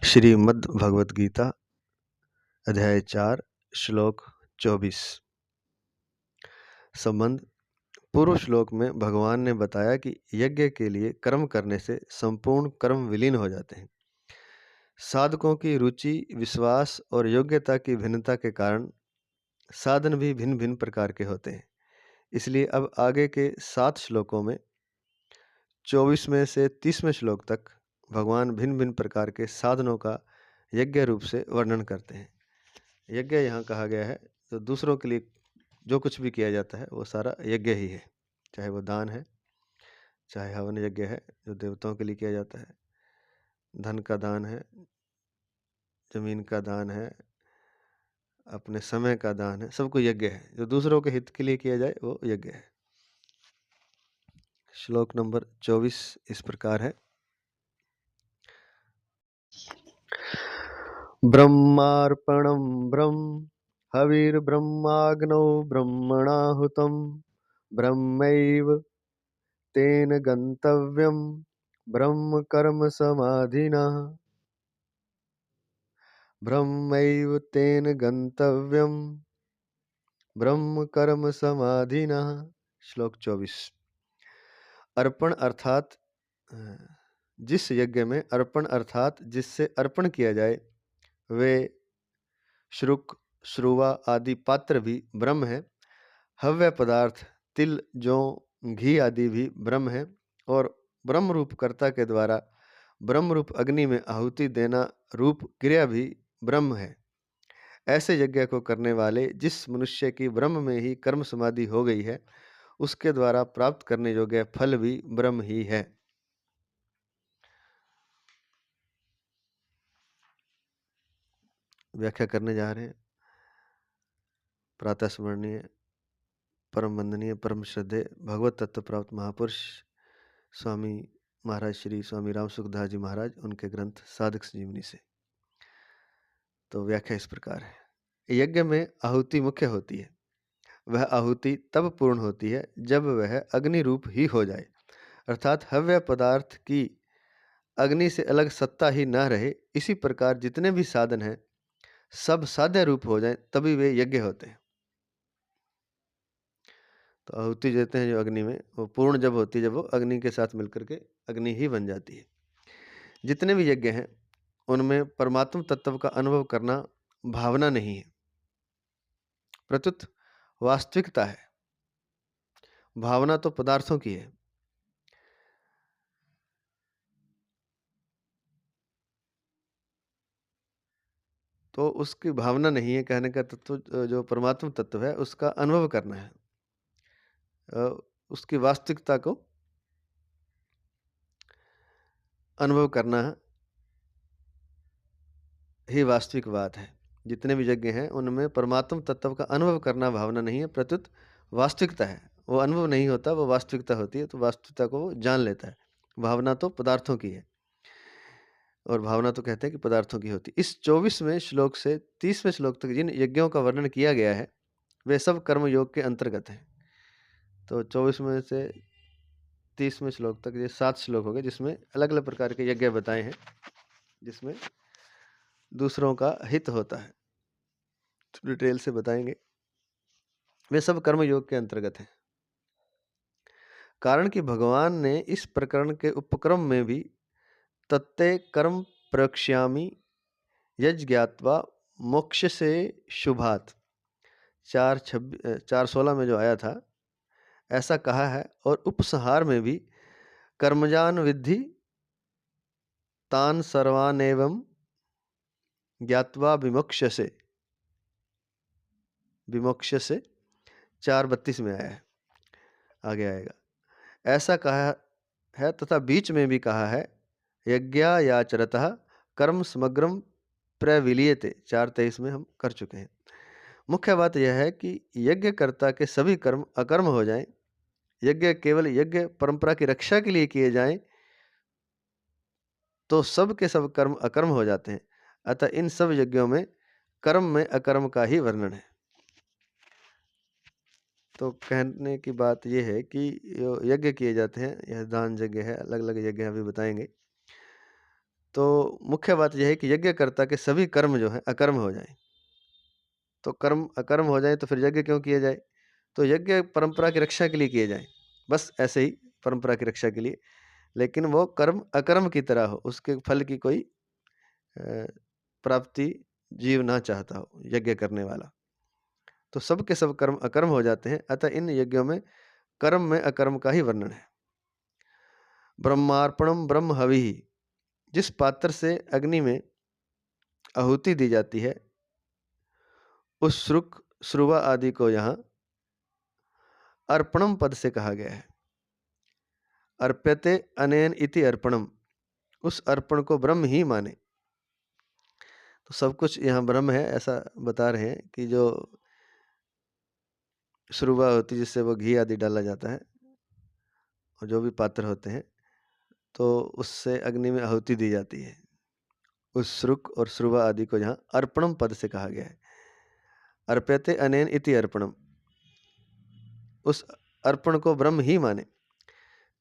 श्रीमद् भगवत गीता अध्याय 4 श्लोक 24। संबंध। पूर्व श्लोक में भगवान ने बताया कि यज्ञ के लिए कर्म करने से संपूर्ण कर्म विलीन हो जाते हैं। साधकों की रुचि, विश्वास और योग्यता की भिन्नता के कारण साधन भी भिन्न भिन्न प्रकार के होते हैं। इसलिए अब आगे के 7 श्लोकों में 24वें से 30वें श्लोक तक भगवान भिन्न भिन्न प्रकार के साधनों का यज्ञ रूप से वर्णन करते हैं। यज्ञ यहाँ कहा गया है तो दूसरों के लिए जो कुछ भी किया जाता है वो सारा यज्ञ ही है, चाहे वो दान है, चाहे हवन यज्ञ है जो देवताओं के लिए किया जाता है, धन का दान है, जमीन का दान है, अपने समय का दान है, सबको यज्ञ है। जो दूसरों के हित के लिए किया जाए वो यज्ञ है। श्लोक नंबर 24 इस प्रकार है। ब्रह्मार्पणं ब्रह्म हविर्ब्रह्माग्नौ ब्रह्मणाहुतं ब्रह्मैव तेन गन्तव्यं ब्रह्म कर्म समाधिना। ब्रह्मैव तेन गन्तव्यं ब्रह्म कर्म समाधिना। श्लोक 24। अर्पण अर्थात जिस यज्ञ में अर्पण अर्थात जिससे अर्पण किया जाए वे श्रुक, श्रुवा आदि पात्र भी ब्रह्म है। हव्य पदार्थ तिल, जौ, घी आदि भी ब्रह्म है और ब्रह्म रूप कर्ता के द्वारा ब्रह्म रूप अग्नि में आहुति देना रूप क्रिया भी ब्रह्म है। ऐसे यज्ञ को करने वाले जिस मनुष्य की ब्रह्म में ही कर्म समाधि हो गई है उसके द्वारा प्राप्त करने योग्य फल भी ब्रह्म ही है। व्याख्या करने जा रहे हैं। प्रातः स्मरणीय, परम वंदनीय, परम श्रद्धेय भगवत तत्व प्राप्त महापुरुष स्वामी महाराज श्री स्वामी राम सुखदास जी महाराज, उनके ग्रंथ साधक संजीवनी से। तो व्याख्या इस प्रकार है। यज्ञ में आहुति मुख्य होती है। वह आहुति तब पूर्ण होती है जब वह अग्नि रूप ही हो जाए, अर्थात हव्य पदार्थ की अग्नि से अलग सत्ता ही न रहे। इसी प्रकार जितने भी साधन हैं सब साध्य रूप हो जाएं तभी वे यज्ञ होते हैं। तो आहुति देते हैं जो अग्नि में, वो पूर्ण जब होती है जब वो अग्नि के साथ मिलकर के अग्नि ही बन जाती है। जितने भी यज्ञ हैं उनमें परमात्म तत्व का अनुभव करना भावना नहीं है, प्रत्युत वास्तविकता है। भावना तो पदार्थों की है। तो उसकी भावना नहीं है, कहने का तत्व जो परमात्म तत्व है उसका अनुभव करना है, उसकी वास्तविकता को अनुभव करना ही वास्तविक बात है। जितने भी यज्ञ हैं उनमें परमात्म तत्व का अनुभव करना भावना नहीं है, प्रत्युत वास्तविकता है। वो अनुभव नहीं होता, वो वास्तविकता होती है। तो वास्तविकता को वो जान लेता है। भावना तो पदार्थों की है और भावना तो कहते हैं कि पदार्थों की होती। इस 24वें श्लोक से 30वें श्लोक तक जिन यज्ञों का वर्णन किया गया है वे सब कर्म योग के अंतर्गत हैं। तो 24वें से 30वें श्लोक तक ये 7 श्लोक हो गए जिसमें अलग अलग प्रकार के यज्ञ बताए हैं, जिसमें दूसरों का हित होता है। डिटेल से बताएंगे। वे सब कर्म योग के अंतर्गत हैं। कारण कि भगवान ने इस प्रकरण के उपक्रम में भी तत्ते कर्म प्रक्ष्यामि यज्ञात्वा मोक्ष से शुभात 4:16 में जो आया था ऐसा कहा है। और उपसंहार में भी कर्मजान विद्धि तान सर्वानेवं ज्ञात्वा विमोक्ष्यसे 4:32 में आया है, आगे आएगा। ऐसा कहा है तथा बीच में भी कहा है यज्ञायाचरतः कर्म समग्रम प्रविलीयते 4:23 में हम कर चुके हैं। मुख्य बात यह है कि यज्ञकर्ता के सभी कर्म अकर्म हो जाएं। यज्ञ केवल यज्ञ परंपरा की रक्षा के लिए किए जाएं तो सब के सब कर्म अकर्म हो जाते हैं। अतः इन सब यज्ञों में कर्म में अकर्म का ही वर्णन है। तो कहने की बात यह है कि यज्ञ किए जाते हैं, यह दान यज्ञ है, अलग अलग यज्ञ अभी बताएंगे। तो मुख्य बात यह है कि यज्ञकर्ता के सभी कर्म जो हैं अकर्म हो जाएँ। तो कर्म अकर्म हो जाए तो फिर यज्ञ क्यों किए जाए? तो यज्ञ परंपरा की रक्षा के लिए किए जाएँ। बस ऐसे ही परंपरा की रक्षा के लिए, लेकिन वो कर्म अकर्म की तरह हो, उसके फल की कोई अ, प्राप्ति जीव ना चाहता हो, यज्ञ करने वाला। तो सब के सब कर्म अकर्म हो जाते हैं, अतः इन यज्ञों में कर्म में अकर्म का ही वर्णन है। ब्रह्मार्पणम ब्रह्म हविः, जिस पात्र से अग्नि में आहुति दी जाती है, उस श्रुक, श्रुवा आदि को यहाँ अर्पणम पद से कहा गया है। अर्प्यते अनेन इति अर्पणम, उस अर्पण को ब्रह्म ही माने। तो सब कुछ यहाँ ब्रह्म है, ऐसा बता रहे हैं कि जो श्रुवा होती है जिससे वो घी आदि डाला जाता है, और जो भी पात्र होते हैं, तो उससे अग्नि में आहुति दी जाती है। उस श्रुक और श्रुवा आदि को यहाँ अर्पणम पद से कहा गया है। अर्प्यते अनेन इति अर्पणम, उस अर्पण को ब्रह्म ही माने।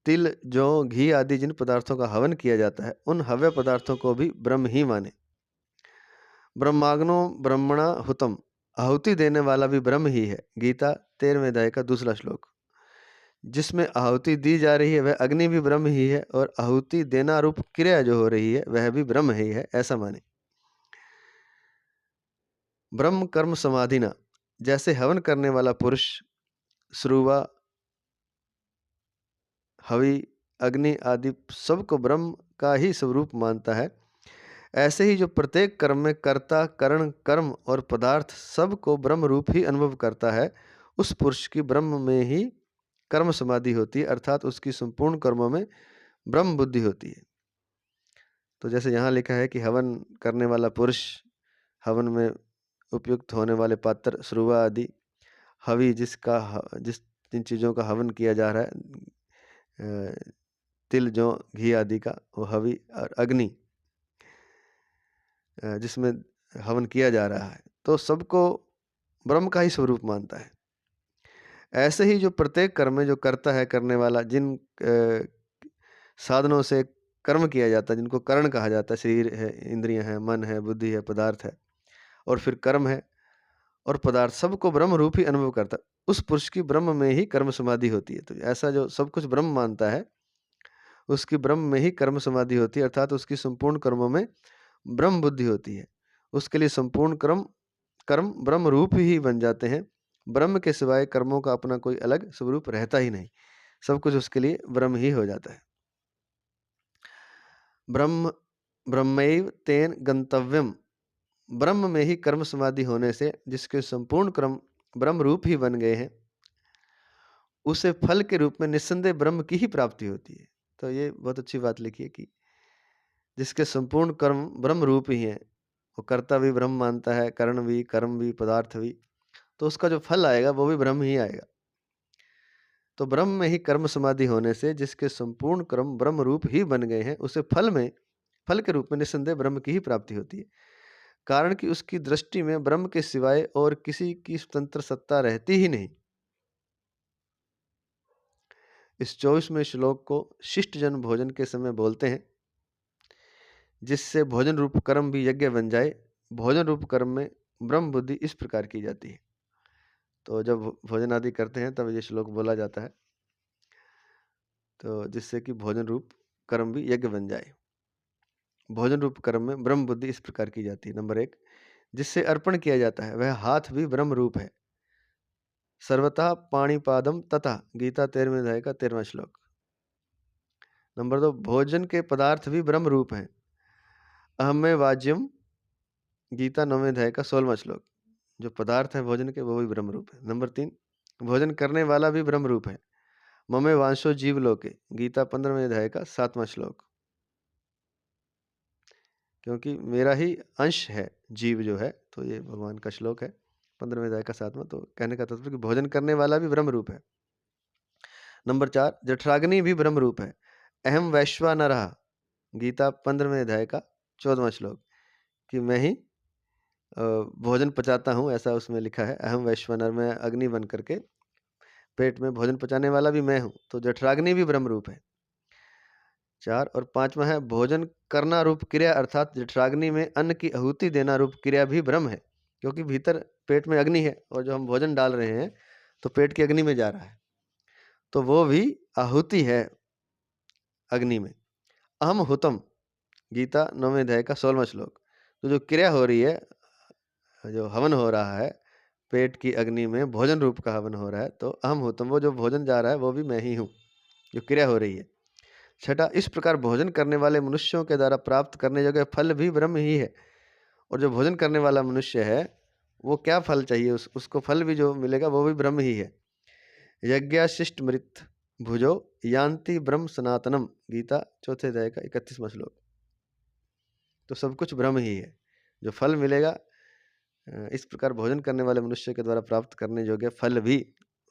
तिल, जौ, घी आदि जिन पदार्थों का हवन किया जाता है, उन हव्य पदार्थों को भी ब्रह्म ही माने। ब्रह्माग्नो ब्रह्मणा हुतम, आहुति देने वाला भी ब्रह्म ही है। गीता 13वें अध्याय का दूसरा श्लोक। जिसमें आहुति दी जा रही है वह अग्नि भी ब्रह्म ही है, और आहुति देना रूप क्रिया जो हो रही है वह भी ब्रह्म ही है, ऐसा माने। ब्रह्म कर्म समाधिना, जैसे हवन करने वाला पुरुष श्रुवा, हवि, अग्नि आदि सबको ब्रह्म का ही स्वरूप मानता है, ऐसे ही जो प्रत्येक कर्म में कर्ता, करण, कर्म और पदार्थ सबको ब्रह्म रूप ही अनुभव करता है, उस पुरुष की ब्रह्म में ही कर्म समाधि होती है, अर्थात उसकी संपूर्ण कर्मों में ब्रह्म बुद्धि होती है। तो जैसे यहाँ लिखा है कि हवन करने वाला पुरुष, हवन में उपयुक्त होने वाले पात्र श्रुवा आदि, हवि जिस जिन चीज़ों का हवन किया जा रहा है, तिल, जौ, घी आदि का, वो हवि, और अग्नि जिसमें हवन किया जा रहा है, तो सबको ब्रह्म का ही स्वरूप मानता है। ऐसे ही जो प्रत्येक कर्म में जो करता है, करने वाला, जिन साधनों से कर्म किया जाता है, जिनको करण कहा जाता है, शरीर है, इंद्रियां हैं, मन है, बुद्धि है, पदार्थ है, और फिर कर्म है और पदार्थ, सबको ब्रह्म रूप ही अनुभव करता है, उस पुरुष की ब्रह्म में ही कर्म समाधि होती है। तो ऐसा जो सब कुछ ब्रह्म मानता है, उसकी ब्रह्म में ही कर्म समाधि होती है, अर्थात उसकी संपूर्ण कर्मों में ब्रह्म बुद्धि होती है। उसके लिए संपूर्ण कर्म ब्रह्म रूप ही बन जाते हैं। ब्रह्म के सिवाय कर्मों का अपना कोई अलग स्वरूप रहता ही नहीं, सब कुछ उसके लिए ब्रह्म ही हो जाता है। ब्रह्म ब्रह्मैव तेन गंतव्यम, ब्रह्म में ही कर्म समाधि होने से जिसके संपूर्ण कर्म ब्रह्म रूप ही बन गए हैं, उसे फल के रूप में निस्संदेह ब्रह्म की ही प्राप्ति होती है। तो ये बहुत अच्छी बात लिखी है कि जिसके संपूर्ण कर्म ब्रह्म रूप ही हैं, वो कर्ता भी ब्रह्म मानता है, करण भी, कर्म भी, पदार्थ भी, तो उसका जो फल आएगा वो भी ब्रह्म ही आएगा। तो ब्रह्म में ही कर्म समाधि होने से जिसके संपूर्ण कर्म ब्रह्म रूप ही बन गए हैं, उसे फल के रूप में निस्संदेह ब्रह्म की ही प्राप्ति होती है। कारण कि उसकी दृष्टि में ब्रह्म के सिवाय और किसी की स्वतंत्र सत्ता रहती ही नहीं। इस 24वें श्लोक को शिष्ट जन भोजन के समय बोलते हैं, जिससे भोजन रूप कर्म भी यज्ञ बन जाए। भोजन रूप कर्म में ब्रह्म बुद्धि इस प्रकार की जाती है। तो जब भोजन आदि करते हैं तब ये श्लोक बोला जाता है, तो जिससे कि भोजन रूप कर्म भी यज्ञ बन जाए। भोजन रूप कर्म में ब्रह्म बुद्धि इस प्रकार की जाती है। नंबर 1, जिससे अर्पण किया जाता है वह हाथ भी ब्रह्म रूप है। सर्वतः पाणिपादम तथा, गीता 13वें अध्याय का 13वां श्लोक। नंबर 2, भोजन के पदार्थ भी ब्रह्म रूप हैं। अहम्य वाज्यम, गीता 9वें अध्याय का 16वां श्लोक। जो पदार्थ है भोजन के वो भी ब्रह्म रूप है। नंबर 3, भोजन करने वाला भी ब्रह्म रूप है। ममे वांशो जीव लोके, गीता 15वें अध्याय का 7वां श्लोक। क्योंकि मेरा ही अंश है जीव जो है, तो ये भगवान का श्लोक है 15वें अध्याय का 7वां। तो कहने का तात्पर्य कि भोजन करने वाला भी ब्रह्म रूप है। नंबर 4, जठराग्नि भी ब्रह्म रूप है। अहम वैश्वानरः, गीता 15वें अध्याय का 14वां श्लोक, कि मैं ही भोजन पचाता हूँ, ऐसा उसमें लिखा है। अहम वैश्वानर, मैं अग्नि बन करके पेट में भोजन पचाने वाला भी मैं हूँ। तो जठराग्नि भी ब्रह्म रूप है। 4 और 5वां है भोजन करना रूप क्रिया, अर्थात जठराग्नि में अन्न की आहुति देना रूप क्रिया भी ब्रह्म है, क्योंकि भीतर पेट में अग्नि है और जो हम भोजन डाल रहे हैं तो पेट की अग्नि में जा रहा है, तो वो भी आहुति है अग्नि में। अहम हुतम, गीता 9वें अध्याय का 16वां श्लोक। तो जो क्रिया हो रही है, जो हवन हो रहा है पेट की अग्नि में, भोजन रूप का हवन हो रहा है, तो अहम हुतम, वो जो भोजन जा रहा है वो भी मैं ही हूँ, जो क्रिया हो रही है। 6, इस प्रकार भोजन करने वाले मनुष्यों के द्वारा प्राप्त करने योग्य फल भी ब्रह्म ही है। और जो भोजन करने वाला मनुष्य है वो क्या फल चाहिए, उसको फल भी जो मिलेगा वो भी ब्रह्म ही है। यज्ञाशिष्ट मृत भुजो यान्ति ब्रह्म सनातनम, गीता 4थे अध्याय का 31वां श्लोक। तो सब कुछ ब्रह्म ही है, जो फल मिलेगा इस प्रकार भोजन करने वाले मनुष्य के द्वारा प्राप्त करने योग्य फल भी,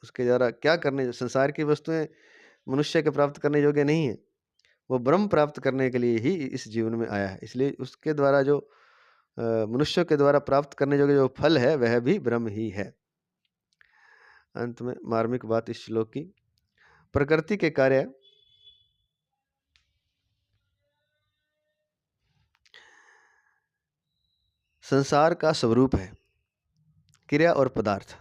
उसके द्वारा क्या करने, संसार की वस्तुएं मनुष्य के प्राप्त करने योग्य नहीं है, वो ब्रह्म प्राप्त करने के लिए ही इस जीवन में आया है, इसलिए उसके द्वारा जो मनुष्य के द्वारा प्राप्त करने योग्य जो फल है वह भी ब्रह्म ही है। अंत में मार्मिक बात इस श्लोक की, प्रकृति के कार्य संसार का स्वरूप है, क्रिया और पदार्थ।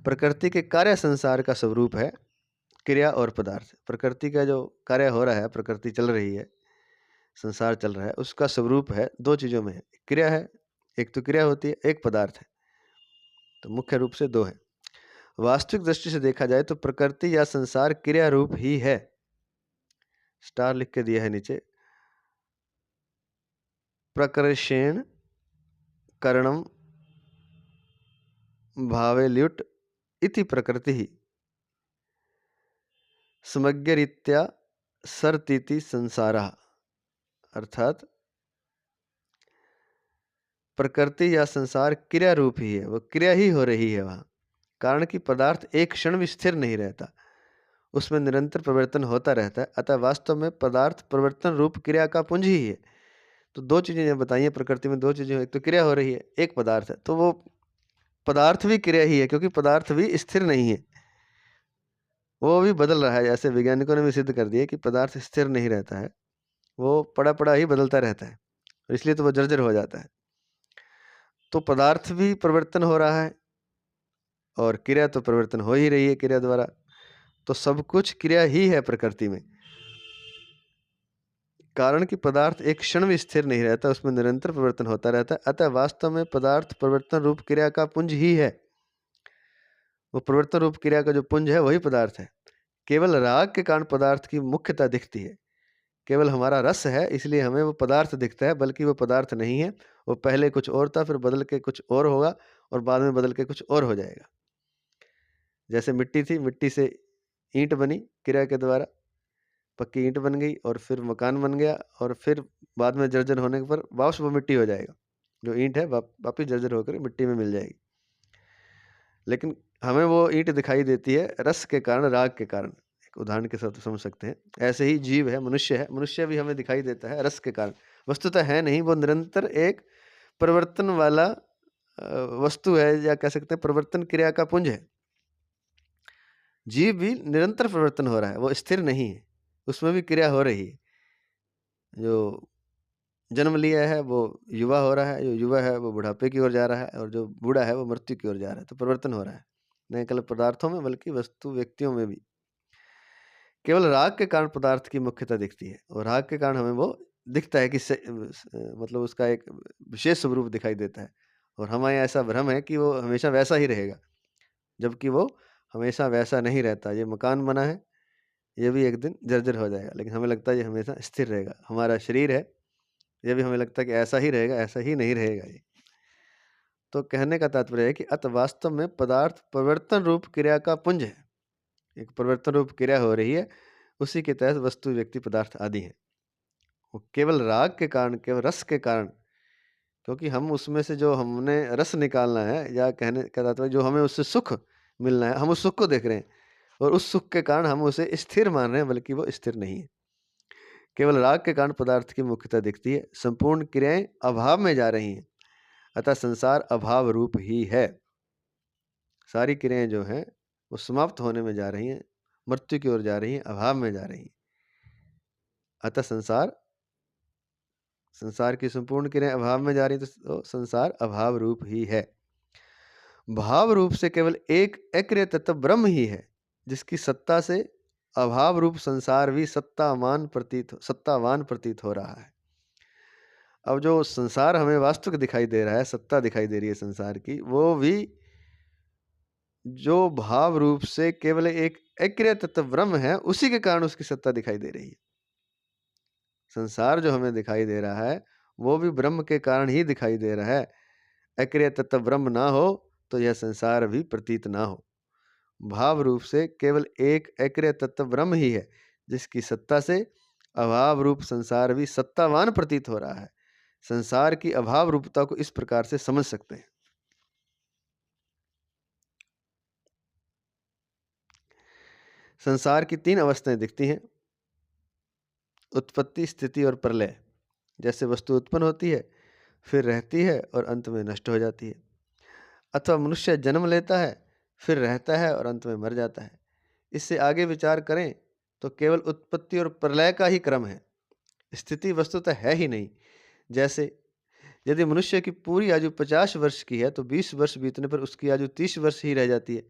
प्रकृति के कार्य संसार का स्वरूप है, क्रिया और पदार्थ। प्रकृति का जो कार्य हो रहा है, प्रकृति चल रही है, संसार चल रहा है, उसका स्वरूप है दो चीज़ों में है, क्रिया है, एक तो क्रिया होती है, एक पदार्थ है, तो मुख्य रूप से दो है। वास्तविक दृष्टि से देखा जाए तो प्रकृति या संसार क्रिया रूप ही है। स्टार लिख के दिया है नीचे, प्रकर्षेण करणम भावेल्युट इति प्रकृति ही समग्ररीत्या सरतीति संसारः, अर्थात प्रकृति या संसार क्रिया रूप ही है, वो क्रिया ही हो रही है वहाँ, कारण कि पदार्थ एक क्षण भी स्थिर नहीं रहता, उसमें निरंतर परिवर्तन होता रहता है, अतः वास्तव में पदार्थ परिवर्तन रूप क्रिया का पुंज ही है। तो दो चीज़ें बताई हैं प्रकृति में, दो चीज़ें, एक तो क्रिया हो रही है, एक पदार्थ है, तो वो पदार्थ भी क्रिया ही है, क्योंकि पदार्थ भी स्थिर नहीं है, वो भी बदल रहा है। जैसे वैज्ञानिकों ने भी सिद्ध कर दिया कि पदार्थ स्थिर नहीं रहता है, वो पड़ा पड़ा ही बदलता रहता है, इसलिए तो वो जर्जर हो जाता है। तो पदार्थ भी परिवर्तन हो रहा है और क्रिया तो परिवर्तन हो ही रही है क्रिया द्वारा, तो सब कुछ क्रिया ही है प्रकृति में, कारण कि पदार्थ एक क्षण भी स्थिर नहीं रहता, उसमें निरंतर परिवर्तन होता रहता है, अतः वास्तव में पदार्थ परिवर्तन रूप क्रिया का पुंज ही है। वो परिवर्तन रूप क्रिया का जो पुंज है वही पदार्थ है। केवल राग के कारण पदार्थ की मुख्यता दिखती है, केवल हमारा रस है इसलिए हमें वो पदार्थ दिखता है, बल्कि वो पदार्थ नहीं है, वो पहले कुछ और था, फिर बदल के कुछ और होगा और बाद में बदल के कुछ और हो जाएगा। जैसे मिट्टी थी, मिट्टी से ईंट बनी क्रिया के द्वारा, पक्की ईंट बन गई और फिर मकान बन गया, और फिर बाद में जर्जर होने पर वापस वो मिट्टी हो जाएगा, जो ईंट है वापस जर्जर होकर मिट्टी में मिल जाएगी। लेकिन हमें वो ईंट दिखाई देती है रस के कारण, राग के कारण, एक उदाहरण के साथ समझ सकते हैं। ऐसे ही जीव है, मनुष्य भी हमें दिखाई देता है रस के कारण, वस्तुतः है नहीं, वो निरंतर एक परिवर्तन वाला वस्तु है, या कह सकते हैं परिवर्तन क्रिया का पुंज है। जीव भी निरंतर परिवर्तन हो रहा है, वो स्थिर नहीं है, उसमें भी क्रिया हो रही है। जो जन्म लिया है वो युवा हो रहा है, जो युवा है वो बुढ़ापे की ओर जा रहा है, और जो बूढ़ा है वो मृत्यु की ओर जा रहा है, तो परिवर्तन हो रहा है, न केवल पदार्थों में बल्कि वस्तु व्यक्तियों में भी। केवल राग के कारण पदार्थ की मुख्यता दिखती है, और राग के कारण हमें वो दिखता है कि मतलब उसका एक विशेष स्वरूप दिखाई देता है, और हमें ऐसा भ्रम है कि वो हमेशा वैसा ही रहेगा, जबकि वो हमेशा वैसा नहीं रहता। ये मकान बना है, ये भी एक दिन जर्जर हो जाएगा, लेकिन हमें लगता है ये हमेशा स्थिर रहेगा। हमारा शरीर है, ये भी हमें लगता है कि ऐसा ही रहेगा, ऐसा ही नहीं रहेगा ये। तो कहने का तात्पर्य है कि अत वास्तव में पदार्थ परिवर्तन रूप क्रिया का पुंज है, एक परिवर्तन रूप क्रिया हो रही है, उसी के तहत वस्तु व्यक्ति पदार्थ आदि है। वो केवल राग के कारण, केवल रस के कारण, क्योंकि हम उसमें से जो हमने रस निकालना है, या कहने का तात्पर्य जो हमें उससे सुख मिलना है, हम उस सुख को देख रहे हैं, और उस सुख के कारण हम उसे स्थिर मान रहे हैं, बल्कि वो स्थिर नहीं है। केवल राग के कारण पदार्थ की मुख्यता दिखती है, संपूर्ण क्रियाएं अभाव में जा रही हैं, अतः संसार अभाव रूप ही है। सारी क्रियाएं जो हैं वो समाप्त होने में जा रही हैं, मृत्यु की ओर जा रही हैं, अभाव में जा रही हैं। अतः संसार की संपूर्ण क्रियाएं अभाव में जा रही, तो संसार अभाव रूप ही है। भाव रूप से केवल एक अक्रिय तत्व ब्रह्म ही है, जिसकी सत्ता से अभाव रूप संसार भी सत्तावान प्रतीत हो रहा है। अब जो संसार हमें वास्तविक दिखाई दे रहा है, सत्ता दिखाई दे रही है संसार की, वो भी जो भाव रूप से केवल एक अक्रिय तत्व ब्रह्म है, उसी के कारण उसकी सत्ता दिखाई दे रही है। संसार जो हमें दिखाई दे रहा है वो भी ब्रह्म के कारण ही दिखाई दे रहा है। अक्रिय तत्व ब्रह्म ना हो तो यह संसार भी प्रतीत ना हो। भाव रूप से केवल एक अक्रिय तत्व ब्रह्म ही है, जिसकी सत्ता से अभाव रूप संसार भी सत्तावान प्रतीत हो रहा है। संसार की अभाव रूपता को इस प्रकार से समझ सकते हैं। संसार की तीन अवस्थाएं दिखती हैं: उत्पत्ति, स्थिति और प्रलय। जैसे वस्तु उत्पन्न होती है, फिर रहती है और अंत में नष्ट हो जाती है। अथवा मनुष्य जन्म लेता है, फिर रहता है और अंत में मर जाता है। इससे आगे विचार करें तो केवल उत्पत्ति और प्रलय का ही क्रम है, स्थिति वस्तुतः है ही नहीं। जैसे यदि मनुष्य की पूरी आयु 50 वर्ष की है तो 20 वर्ष बीतने पर उसकी आयु 30 वर्ष ही रह जाती है।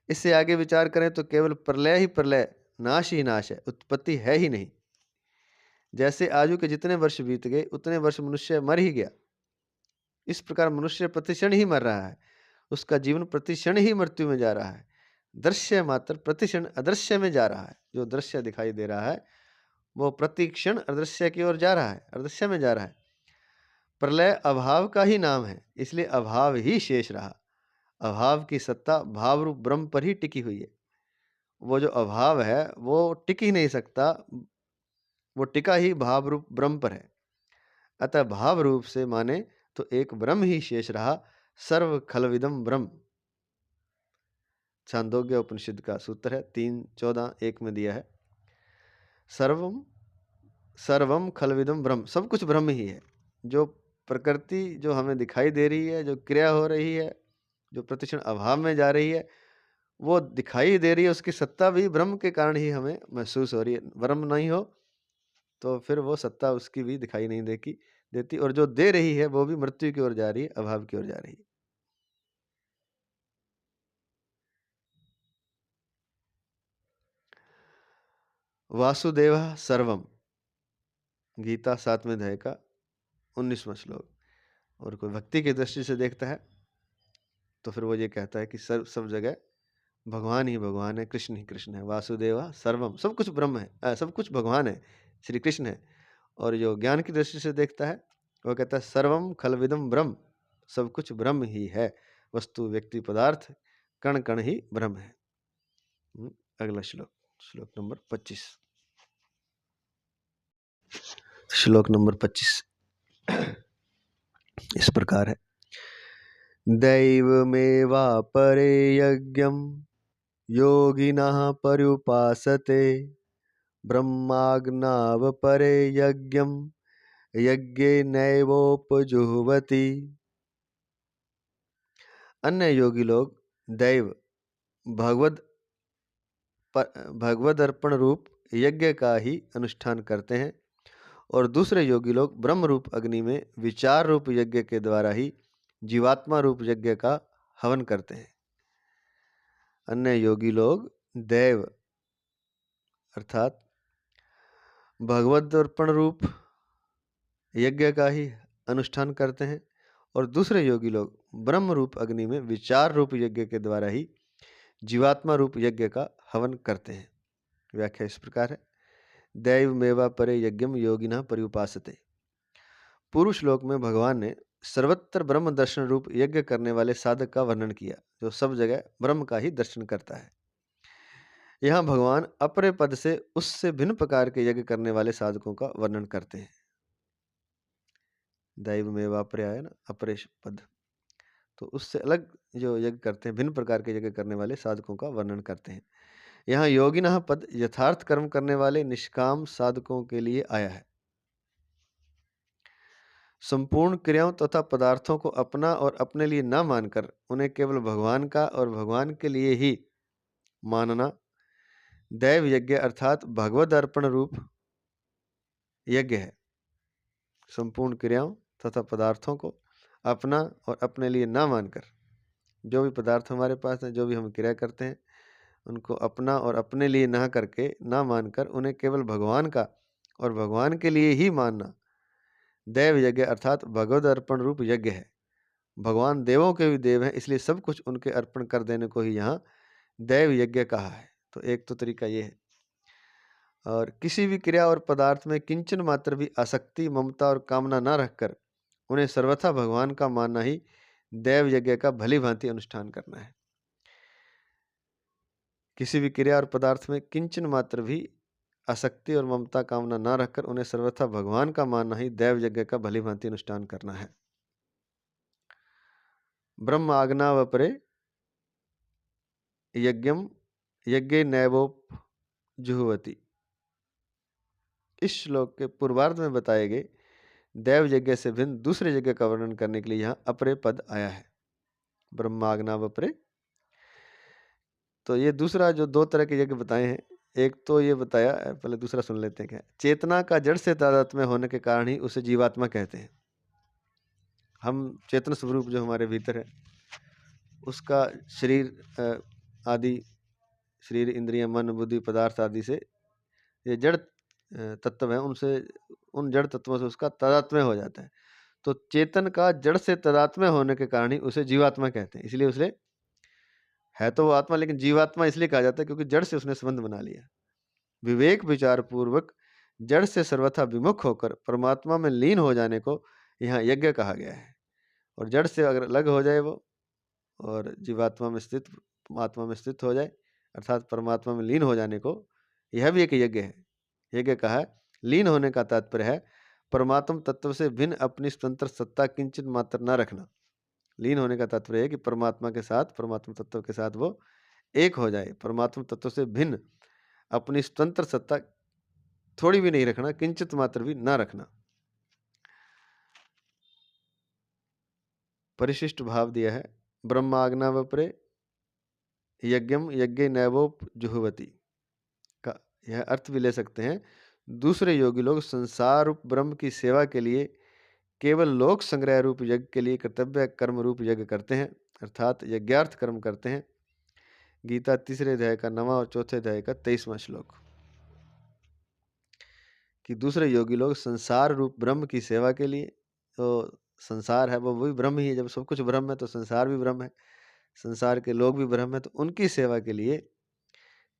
इससे आगे विचार करें तो केवल प्रलय ही प्रलय, नाश ही नाश है, उत्पत्ति है ही नहीं। जैसे आयु के जितने वर्ष बीत गए उतने वर्ष मनुष्य मर ही गया। इस प्रकार मनुष्य प्रतिक्षण ही मर रहा है, उसका जीवन प्रतिक्षण ही मृत्यु में जा रहा है। दृश्य मात्र प्रतिक्षण अदृश्य में जा रहा है। जो दृश्य दिखाई दे रहा है वो प्रतिक्षण अदृश्य की ओर जा रहा है, अदृश्य में जा रहा है। प्रलय अभाव का ही नाम है, इसलिए अभाव ही शेष रहा। अभाव की सत्ता भाव रूप ब्रह्म पर ही टिकी हुई है। वो जो अभाव है वो टिक ही नहीं सकता, वो टिका ही भाव रूप ब्रह्म पर है। अतः भाव रूप से माने तो एक ब्रह्म ही शेष रहा, सर्व खलविदम ब्रह्म। छांदोग्य उपनिषद का सूत्र है 3:14-1 में दिया है। सर्वम सर्वम खलविदम ब्रह्म, सब कुछ ब्रह्म ही है। जो प्रकृति जो हमें दिखाई दे रही है, जो क्रिया हो रही है, जो प्रतिक्षण अभाव में जा रही है, वो दिखाई दे रही है, उसकी सत्ता भी ब्रह्म के कारण ही हमें महसूस हो रही है। ब्रह्म नहीं हो तो फिर वो सत्ता उसकी भी दिखाई नहीं देती, और जो दे रही है वो भी मृत्यु की ओर जा रही है, अभाव की ओर जा रही है। वासुदेव सर्वम, गीता 7वें अध्याय का 19वां श्लोक। और कोई भक्ति की दृष्टि से देखता है तो फिर वो ये कहता है कि सब जगह भगवान ही भगवान है, कृष्ण ही कृष्ण है। वासुदेवा सर्वम, सब कुछ ब्रह्म है, सब कुछ भगवान है, श्री कृष्ण है। और जो ज्ञान की दृष्टि से देखता है वो कहता है सर्वम खलविदम ब्रह्म, सब कुछ ब्रह्म ही है, वस्तु व्यक्ति पदार्थ कण कण ही ब्रह्म है। अगला श्लोक, श्लोक नंबर 25। श्लोक नंबर 25 इस प्रकार है: दैवमेवापरे यज्ञं योगिनः पर्युपासते, ब्रह्माज्ञावपरे यज्ञं यज्ञेनैवोपजुह्वति। अन्य योगी लोग दैव भगवद अर्पण रूप यज्ञ का ही अनुष्ठान करते हैं, और दूसरे योगी लोग ब्रह्म रूप अग्नि में विचार रूप यज्ञ के द्वारा ही जीवात्मा रूप यज्ञ का हवन करते हैं। अन्य योगी लोग दैव अर्थात भगवद अर्पण रूप यज्ञ का ही अनुष्ठान करते हैं, और दूसरे योगी लोग ब्रह्म रूप अग्नि में विचार रूप यज्ञ के द्वारा ही जीवात्मा रूप यज्ञ का हवन करते हैं। व्याख्या इस प्रकार है: दैव मेवा परे यज्ञम योगिना पर्युपासते। पूर्व श्लोक में भगवान ने सर्वत्र ब्रह्म दर्शन रूप यज्ञ करने वाले साधक का वर्णन किया, जो सब जगह ब्रह्म का ही दर्शन करता है। यहाँ भगवान अपरे पद से उससे भिन्न प्रकार के यज्ञ करने वाले साधकों का वर्णन करते हैं। दैव में वापरे आया ना अपरे पद, तो उससे अलग जो यज्ञ करते हैं, भिन्न प्रकार के यज्ञ करने वाले साधकों का वर्णन करते हैं। यहाँ योगिनः पद यथार्थ कर्म करने वाले निष्काम साधकों के लिए आया है। संपूर्ण क्रियाओं तथा पदार्थों को अपना और अपने लिए न मानकर उन्हें केवल भगवान का और भगवान के लिए ही मानना दैव यज्ञ अर्थात भगवद अर्पण रूप यज्ञ है। संपूर्ण क्रियाओं तथा पदार्थों को अपना और अपने लिए ना मानकर, जो भी पदार्थ हमारे पास हैं, जो भी हम क्रिया करते हैं, उनको अपना और अपने लिए ना करके, ना मानकर उन्हें केवल भगवान का और भगवान के लिए ही मानना दैव यज्ञ अर्थात भगवद अर्पण रूप यज्ञ है। भगवान देवों के भी देव हैं, इसलिए सब कुछ उनके अर्पण कर देने को ही यहाँ दैव यज्ञ कहा है। तो एक तो तरीका ये है। और किसी भी क्रिया और पदार्थ में किंचन मात्र भी आसक्ति, ममता और कामना न रखकर उन्हें सर्वथा भगवान का मानना ही दैव यज्ञ का भली भांति अनुष्ठान करना है। किसी भी क्रिया और पदार्थ में किंचन मात्र भी आसक्ति और ममता कामना न रखकर उन्हें सर्वथा भगवान का मानना ही दैव यज्ञ का भली भांति अनुष्ठान करना है। ब्रह्म आज्ञावपरे यज्ञम यज्ञ नैवोप जुहुवती। इस श्लोक के पूर्वार्ध में बताए गए दैव यज्ञ से भिन्न दूसरे यज्ञ का वर्णन करने के लिए यहाँ अपरे पद आया है। ब्रह्माज्ञावपरे, तो ये दूसरा जो दो तरह के यज्ञ बताए हैं, एक तो ये बताया, पहले दूसरा सुन लेते हैं। क्या चेतना का जड़ से तादात्म्य होने के कारण ही उसे जीवात्मा कहते हैं। हम चेतन स्वरूप जो हमारे भीतर है, उसका शरीर आदि, शरीर इंद्रिय मन बुद्धि पदार्थ आदि से ये जड़ तत्व है, उनसे उन जड़ तत्वों से उसका तादात्म्य हो जाता है। तो चेतन का जड़ से तादात्म्य होने के कारण ही उसे जीवात्मा कहते हैं। इसलिए उसे है तो वो आत्मा, लेकिन जीवात्मा इसलिए कहा जाता है क्योंकि जड़ से उसने संबंध बना लिया। विवेक विचार पूर्वक जड़ से सर्वथा विमुख होकर परमात्मा में लीन हो जाने को यहाँ यज्ञ कहा गया है। और जड़ से अगर अलग हो जाए वो और जीवात्मा में स्थित, आत्मा में स्थित हो जाए, अर्थात परमात्मा में लीन हो जाने को, यह भी एक यज्ञ है। यज्ञ कहा है। लीन होने का तात्पर्य है परमात्म तत्व से भिन्न अपनी स्वतंत्र सत्ता किंचित मात्र न रखना। लीन होने का तात्पर्य है कि परमात्मा के साथ, परमात्मा तत्व के साथ वो एक हो जाए। परमात्मा तत्व से भिन्न अपनी स्वतंत्र सत्ता थोड़ी भी नहीं रखना, किंचित मात्र भी ना रखना। परिशिष्ट भाव दिया है। ब्रह्माज्ञावपरे यज्ञम यज्ञ नैवोप जुहुवती का यह अर्थ भी ले सकते हैं। दूसरे योगी लोग संसार रूप ब्रह्म की सेवा के लिए केवल लोक संग्रह रूप यज्ञ के लिए कर्तव्य कर्म रूप यज्ञ करते हैं, अर्थात यज्ञार्थ कर्म करते हैं। गीता 3 अध्याय का 9वां और 4 अध्याय का 23वां श्लोक। कि दूसरे योगी लोग संसार रूप ब्रह्म की सेवा के लिए, तो संसार है वो भी ब्रह्म ही है। जब सब कुछ ब्रह्म है तो संसार भी ब्रह्म है, संसार के लोग भी ब्रह्म है, तो उनकी सेवा के लिए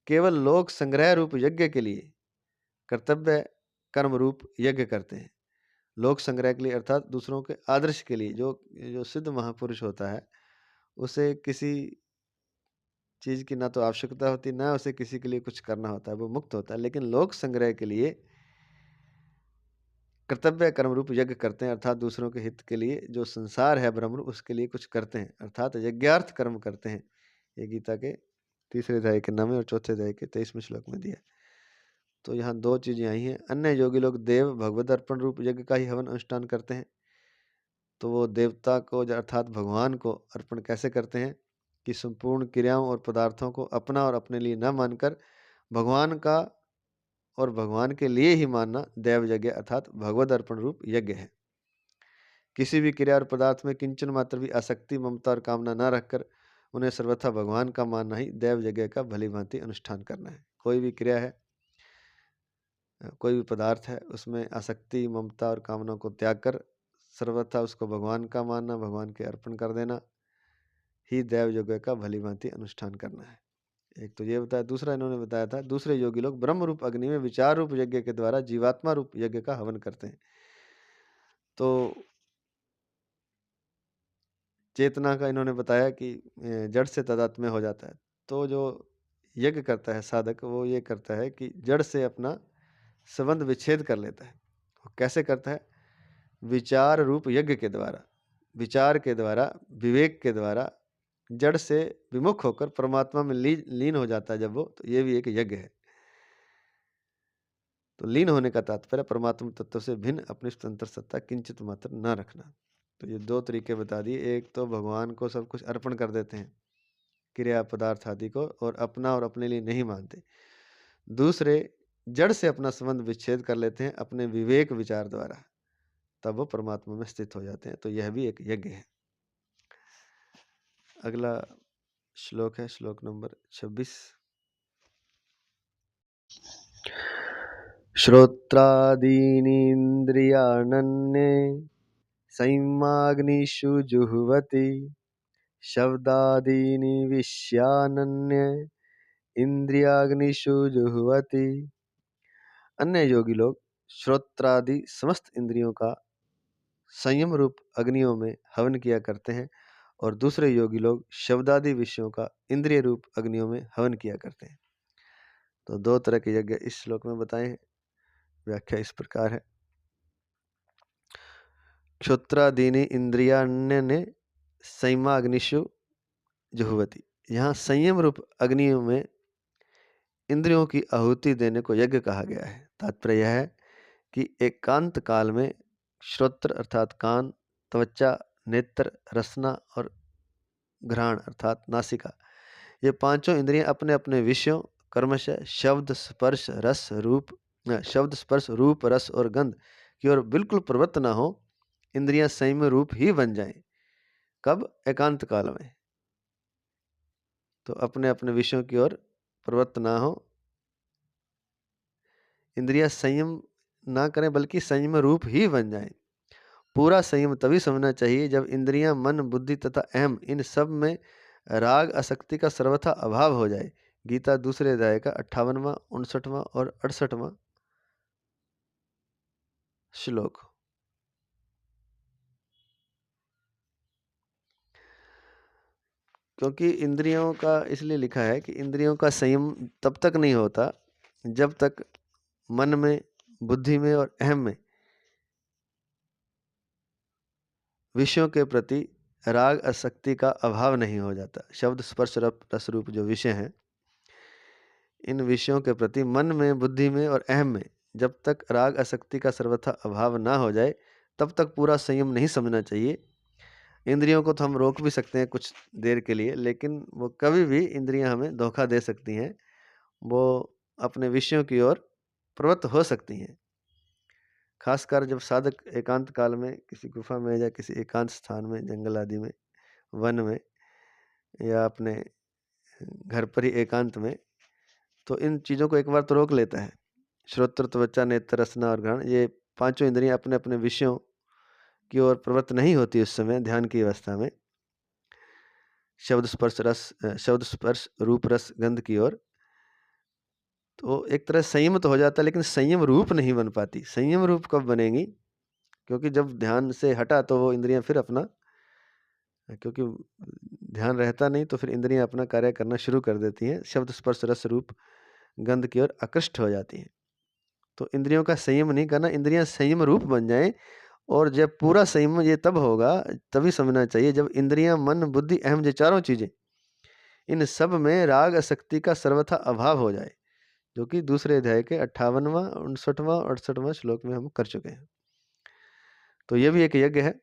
केवल लोक संग्रह रूप यज्ञ के लिए कर्तव्य कर्म रूप यज्ञ करते हैं। लोक संग्रह के लिए अर्थात दूसरों के आदर्श के लिए। जो जो सिद्ध महापुरुष होता है उसे किसी चीज़ की ना तो आवश्यकता होती, ना उसे किसी के लिए कुछ करना होता है, वो मुक्त होता है। लेकिन लोक संग्रह के लिए कर्तव्य कर्म रूप यज्ञ करते हैं, अर्थात दूसरों के हित के लिए, जो संसार है ब्रह्म उसके लिए कुछ करते हैं, अर्थात यज्ञार्थ कर्म करते हैं। ये गीता के 3 अध्याय के 9वें और 4 अध्याय के 23वें श्लोक में दिया। तो यहाँ दो चीजें आई हैं। अन्य योगी लोग देव भगवद अर्पण रूप यज्ञ का ही हवन अनुष्ठान करते हैं। तो वो देवता को अर्थात भगवान को अर्पण कैसे करते हैं कि संपूर्ण क्रियाओं और पदार्थों को अपना और अपने लिए न मानकर भगवान का और भगवान के लिए ही मानना दैव यज्ञ अर्थात भगवद अर्पण रूप यज्ञ है। किसी भी क्रिया और पदार्थ में किंचन मात्र भी आसक्ति ममता और कामना न रखकर उन्हें सर्वथा भगवान का मानना ही दैव यज्ञ का भली भांति अनुष्ठान करना है। कोई भी क्रिया है, कोई भी पदार्थ है, उसमें आसक्ति ममता और कामना को त्याग कर सर्वथा उसको भगवान का मानना, भगवान के अर्पण कर देना ही दैव यज्ञ का भली भांति अनुष्ठान करना है। एक तो ये बताया। दूसरा इन्होंने बताया था दूसरे योगी लोग ब्रह्म रूप अग्नि में विचार रूप यज्ञ के द्वारा जीवात्मा रूप यज्ञ का हवन करते हैं। तो चेतना का इन्होंने बताया कि जड़ से तादात्म्य हो जाता है। तो जो यज्ञ करता है साधक, वो ये करता है कि जड़ से अपना संबंध विच्छेद कर लेता है। वो कैसे करता है? विचार रूप यज्ञ के द्वारा, विचार के द्वारा, विवेक के द्वारा जड़ से विमुख होकर परमात्मा में लीन हो जाता है जब वो, तो ये भी एक यज्ञ है। तो लीन होने का तात्पर्य परमात्मा तत्व से भिन्न अपनी स्वतंत्र सत्ता किंचित मात्र न रखना। तो ये दो तरीके बता दिए। एक तो भगवान को सब कुछ अर्पण कर देते हैं, क्रिया पदार्थ आदि को, और अपना और अपने लिए नहीं मानते। दूसरे जड़ से अपना संबंध विच्छेद कर लेते हैं अपने विवेक विचार द्वारा, तब वो परमात्मा में स्थित हो जाते हैं। तो यह भी एक यज्ञ है। अगला श्लोक है श्लोक नंबर 26। श्रोत्रादीनीन्द्रियाण्ये संयमाग्निषु जुह्वति शब्दादीनि विषयान्ये इंद्रियाग्निषु जुह्वति। अन्य योगी लोग श्रोत्रादि समस्त इंद्रियों का संयम रूप अग्नियों में हवन किया करते हैं और दूसरे योगी लोग शब्दादि विषयों का इंद्रिय रूप अग्नियों में हवन किया करते हैं। तो दो तरह के यज्ञ इस श्लोक में बताए हैं। व्याख्या इस प्रकार है। क्षुत्रादीनि इंद्रियाण्यने संयमाग्निषु जुह्वति। यहाँ संयम रूप अग्नियों में इंद्रियों की आहुति देने को यज्ञ कहा गया है। तात्पर्य यह है कि एकांत काल में श्रोत्र अर्थात कान, त्वचा, नेत्र, रसना और घ्राण अर्थात नासिका, ये पांचों इंद्रियां अपने अपने विषयों कर्मशः शब्द स्पर्श रूप रस और गंध की ओर बिल्कुल प्रवृत्त ना हो, इंद्रियां संयम रूप ही बन जाएं। कब? एकांत काल में। तो अपने अपने विषयों की ओर प्रवृत्त ना हो, इंद्रियां संयम ना करें बल्कि संयम रूप ही बन जाएं। पूरा संयम तभी समझना चाहिए जब इंद्रियां, मन, बुद्धि तथा अहम इन सब में राग आसक्ति का सर्वथा अभाव हो जाए। गीता दूसरे अध्याय का 58वां, 59वां और 68वां श्लोक। क्योंकि इंद्रियों का इसलिए लिखा है कि इंद्रियों का संयम तब तक नहीं होता जब तक मन में, बुद्धि में और अहम में विषयों के प्रति राग आसक्ति का अभाव नहीं हो जाता। शब्द स्पर्श रस रूप जो विषय हैं, इन विषयों के प्रति मन में, बुद्धि में और अहम में जब तक राग आसक्ति का सर्वथा अभाव ना हो जाए तब तक पूरा संयम नहीं समझना चाहिए। इंद्रियों को तो हम रोक भी सकते हैं कुछ देर के लिए, लेकिन वो कभी भी इंद्रियां हमें धोखा दे सकती हैं। वो अपने विषयों की ओर प्रवृत्त हो सकती हैं। खासकर जब साधक एकांत काल में किसी गुफा में या किसी एकांत स्थान में, जंगल आदि में, वन में या अपने घर पर ही एकांत में, तो इन चीज़ों को एक बार तो रोक लेता है। श्रोत्र, त्वचा, नेत्र, रसना और घ्राण, ये पांचों इंद्रियां अपने अपने विषयों की ओर प्रवृत्त नहीं होती उस समय ध्यान की अवस्था में, शब्द स्पर्श रूप रस गंध की ओर। तो एक तरह संयम तो हो जाता है, लेकिन संयम रूप नहीं बन पाती। संयम रूप कब बनेगी? क्योंकि जब ध्यान से हटा तो वो इंद्रियां फिर अपना, क्योंकि ध्यान रहता नहीं तो फिर इंद्रियां अपना कार्य करना शुरू कर देती हैं, शब्द स्पर्श रस रूप गंध की ओर आकृष्ट हो जाती हैं। तो इंद्रियों का संयम नहीं करना, इंद्रियां संयम रूप बन जाएं। और जब पूरा संयम ये तब होगा, तभी समझना चाहिए जब इंद्रियां, मन, बुद्धि, अहम, ये चारों चीजें, इन सब में राग आसक्ति का सर्वथा अभाव हो जाए, जो कि दूसरे अध्याय के 58वां, 59वां और 68वां श्लोक में हम कर चुके हैं। तो यह भी एक यज्ञ है।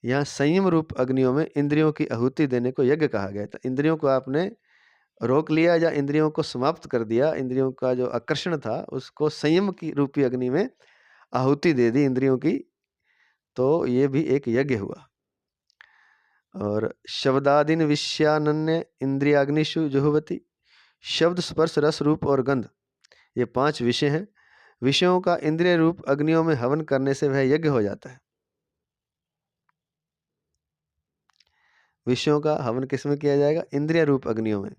यहाँ संयम रूप अग्नियों में इंद्रियों की आहुति देने को यज्ञ कहा गया था। इंद्रियों को आपने रोक लिया या इंद्रियों को समाप्त कर दिया, इंद्रियों का जो आकर्षण था उसको संयम की रूपी अग्नि में आहुति दे दी इंद्रियों की, तो ये भी एक यज्ञ हुआ। और शब्दादीन विषयान्य इंद्रियाग्निषु जुह्वति, शब्द स्पर्श रस रूप और गंध, ये 5 विषय हैं। विषयों का इंद्रिय रूप अग्नियों में हवन करने से वह यज्ञ हो जाता है। विषयों का हवन किस में किया जाएगा? इंद्रिय रूप अग्नियों में।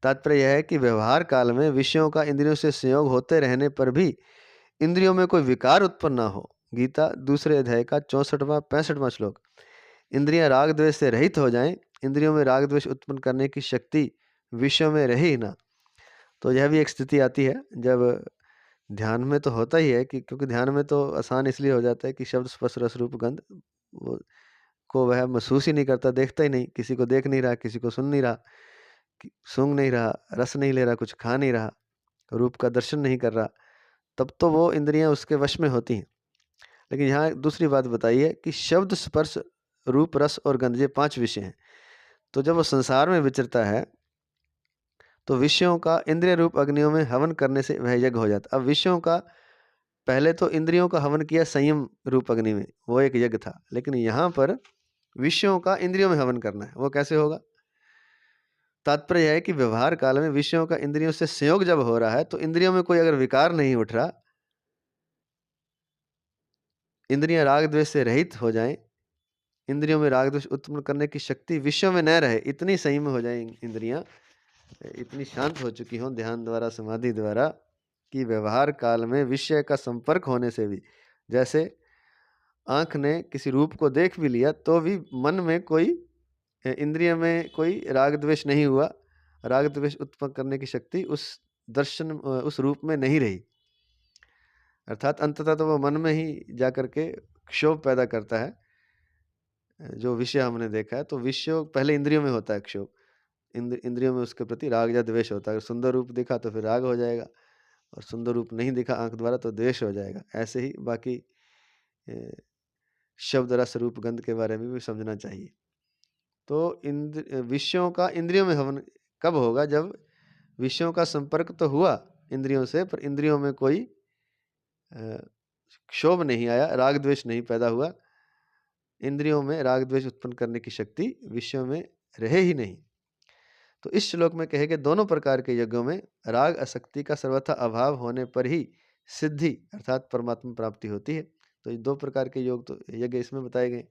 तात्पर्य यह है कि व्यवहार काल में विषयों का इंद्रियों से संयोग होते रहने पर भी इंद्रियों में कोई विकार उत्पन्न ना हो। गीता दूसरे अध्याय का 64वां 65वां श्लोक। इंद्रियां राग द्वेष से रहित हो जाएं, इंद्रियों में राग द्वेष उत्पन्न करने की शक्ति विषयों में रहे ही ना। तो यह भी एक स्थिति आती है जब ध्यान में तो होता ही है कि, क्योंकि ध्यान में तो आसान इसलिए हो जाता है कि शब्द स्पर्श रस रूप गंध को वह महसूस ही नहीं करता, देखता ही नहीं, किसी को देख नहीं रहा, किसी को सुन नहीं रहा, सूंघ नहीं रहा, रस नहीं ले रहा, कुछ खा नहीं रहा, रूप का दर्शन नहीं कर रहा, तब तो वो इंद्रियां उसके वश में होती हैं। लेकिन यहाँ दूसरी बात बताइए कि शब्द स्पर्श रूप रस और गंध, ये 5 विषय हैं। तो जब वो संसार में विचरता है तो विषयों का इंद्रिय रूप अग्नियों में हवन करने से वह यज्ञ हो जाता। अब विषयों का पहले तो इंद्रियों का हवन किया संयम रूप अग्नि में, वो एक यज्ञ था, लेकिन यहाँ पर विषयों का इंद्रियों में हवन करना है। वो कैसे होगा? तात्पर्य है कि व्यवहार काल में विषयों का इंद्रियों से संयोग जब हो रहा है तो इंद्रियों में कोई अगर विकार नहीं उठ रहा, इंद्रियां राग द्वेष से रहित हो जाएं, इंद्रियों में राग द्वेष उत्पन्न करने की शक्ति विषयों में न रहे, इतनी संयम हो जाए इंद्रियां, इतनी शांत हो चुकी हों ध्यान द्वारा समाधि द्वारा कि व्यवहार काल में विषय का संपर्क होने से भी, जैसे आंख ने किसी रूप को देख भी लिया तो भी मन में कोई, इंद्रिय में कोई राग द्वेष नहीं हुआ, राग द्वेष उत्पन्न करने की शक्ति उस दर्शन उस रूप में नहीं रही, अर्थात अंततः तो वो मन में ही जाकर के क्षोभ पैदा करता है जो विषय हमने देखा है। तो विषय पहले इंद्रियों में होता है क्षोभ, इंद्रियों में उसके प्रति राग या द्वेष होता है। अगर सुंदर रूप दिखा तो फिर राग हो जाएगा, और सुंदर रूप नहीं दिखा आंख द्वारा तो द्वेष हो जाएगा। ऐसे ही बाकी शब्द रस रूप गंध के बारे में भी समझना चाहिए। तो विषयों का इंद्रियों में हवन कब होगा? जब विषयों का संपर्क तो हुआ इंद्रियों से, पर इंद्रियों में कोई क्षोभ नहीं आया, राग द्वेष नहीं पैदा हुआ, इंद्रियों में राग द्वेष उत्पन्न करने की शक्ति विषयों में रहे ही नहीं। तो इस श्लोक में कहे कि दोनों प्रकार के यज्ञों में राग आसक्ति का सर्वथा अभाव होने पर ही सिद्धि अर्थात परमात्मा प्राप्ति होती है। तो ये दो प्रकार के योग तो यज्ञ इसमें बताए गए,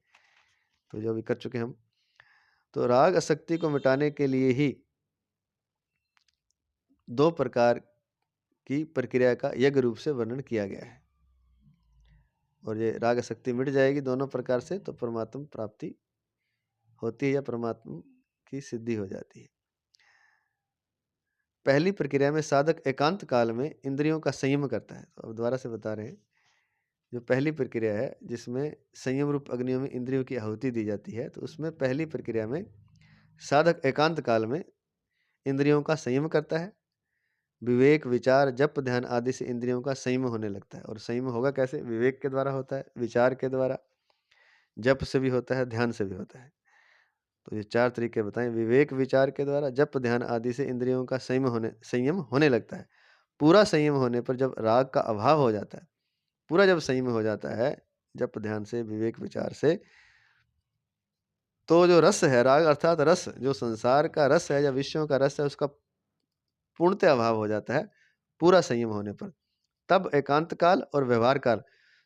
तो जो अभी कर चुके हम। तो राग आसक्ति को मिटाने के लिए ही दो प्रकार की प्रक्रिया का यज्ञ रूप से वर्णन किया गया है, और ये राग आसक्ति मिट जाएगी दोनों प्रकार से तो परमात्मा प्राप्ति होती है या परमात्मा की सिद्धि हो जाती है। पहली प्रक्रिया में साधक एकांत काल में इंद्रियों का संयम करता है। तो अब दोबारा से बता रहे हैं, जो पहली प्रक्रिया है जिसमें संयम रूप अग्नियों में इंद्रियों की आहुति दी जाती है, तो उसमें पहली प्रक्रिया में साधक एकांत काल में इंद्रियों का संयम करता है। विवेक विचार जप ध्यान आदि से इंद्रियों का संयम होने लगता है। और संयम होगा कैसे? विवेक के द्वारा होता है, विचार के द्वारा, जप से भी होता है, ध्यान से भी होता है। तो ये चार तरीके बताएं। विवेक विचार के द्वारा जप ध्यान आदि से इंद्रियों का संयम होने लगता है। पूरा संयम होने पर जब राग का अभाव हो जाता है, पूरा जब संयम हो जाता है जप ध्यान से विवेक विचार से, तो जो रस है, राग अर्थात रस, जो संसार का रस है या विषयों का रस है, उसका पूर्णतः अभाव हो जाता है पूरा संयम होने पर। तब एकांत काल और व्यवहार काल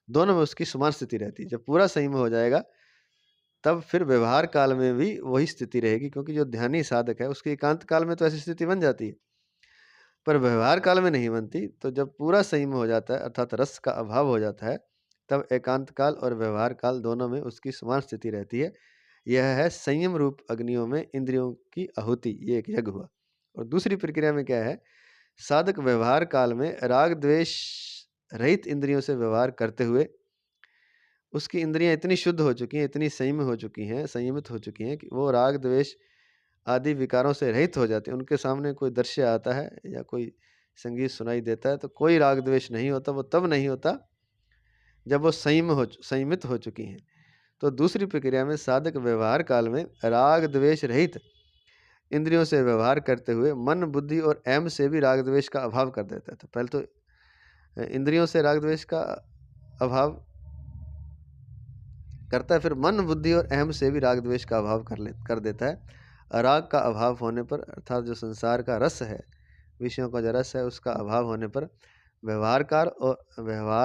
दोनों में उसकी समान स्थिति रहती है। जब पूरा संयम हो जाएगा तब फिर व्यवहार काल में भी वही स्थिति रहेगी, क्योंकि जो ध्यानी साधक है उसकी एकांत काल में तो ऐसी स्थिति बन जाती है, पर व्यवहार काल में नहीं बनती। तो जब पूरा संयम हो जाता है अर्थात रस का अभाव हो जाता है, तब एकांत काल और व्यवहार काल दोनों में उसकी समान स्थिति रहती है। यह है संयम रूप अग्नियों में इंद्रियों की आहुति, ये एक यज्ञ हुआ। और दूसरी प्रक्रिया में क्या है? साधक व्यवहार काल में राग द्वेष रहित इंद्रियों से व्यवहार करते हुए उसकी इंद्रियां इतनी शुद्ध हो चुकी हैं, इतनी संयमित हो चुकी हैं कि वो राग द्वेष आदि विकारों से रहित हो जाते हैं। उनके सामने कोई दृश्य आता है या कोई संगीत सुनाई देता है तो कोई राग द्वेष नहीं होता। वो तब नहीं होता जब वो संयमित हो चुकी हैं। तो दूसरी प्रक्रिया में साधक व्यवहार काल में राग द्वेष रहित इंद्रियों से व्यवहार करते हुए मन बुद्धि और अहम से भी राग द्वेष का अभाव कर देता है। तो पहले तो इंद्रियों से राग द्वेष का अभाव करता है, फिर मन बुद्धि और अहम से भी राग द्वेष का अभाव कर देता है। राग का अभाव होने पर अर्थात जो संसार का रस है, विषयों का जो रस है, उसका अभाव होने पर व्यवहार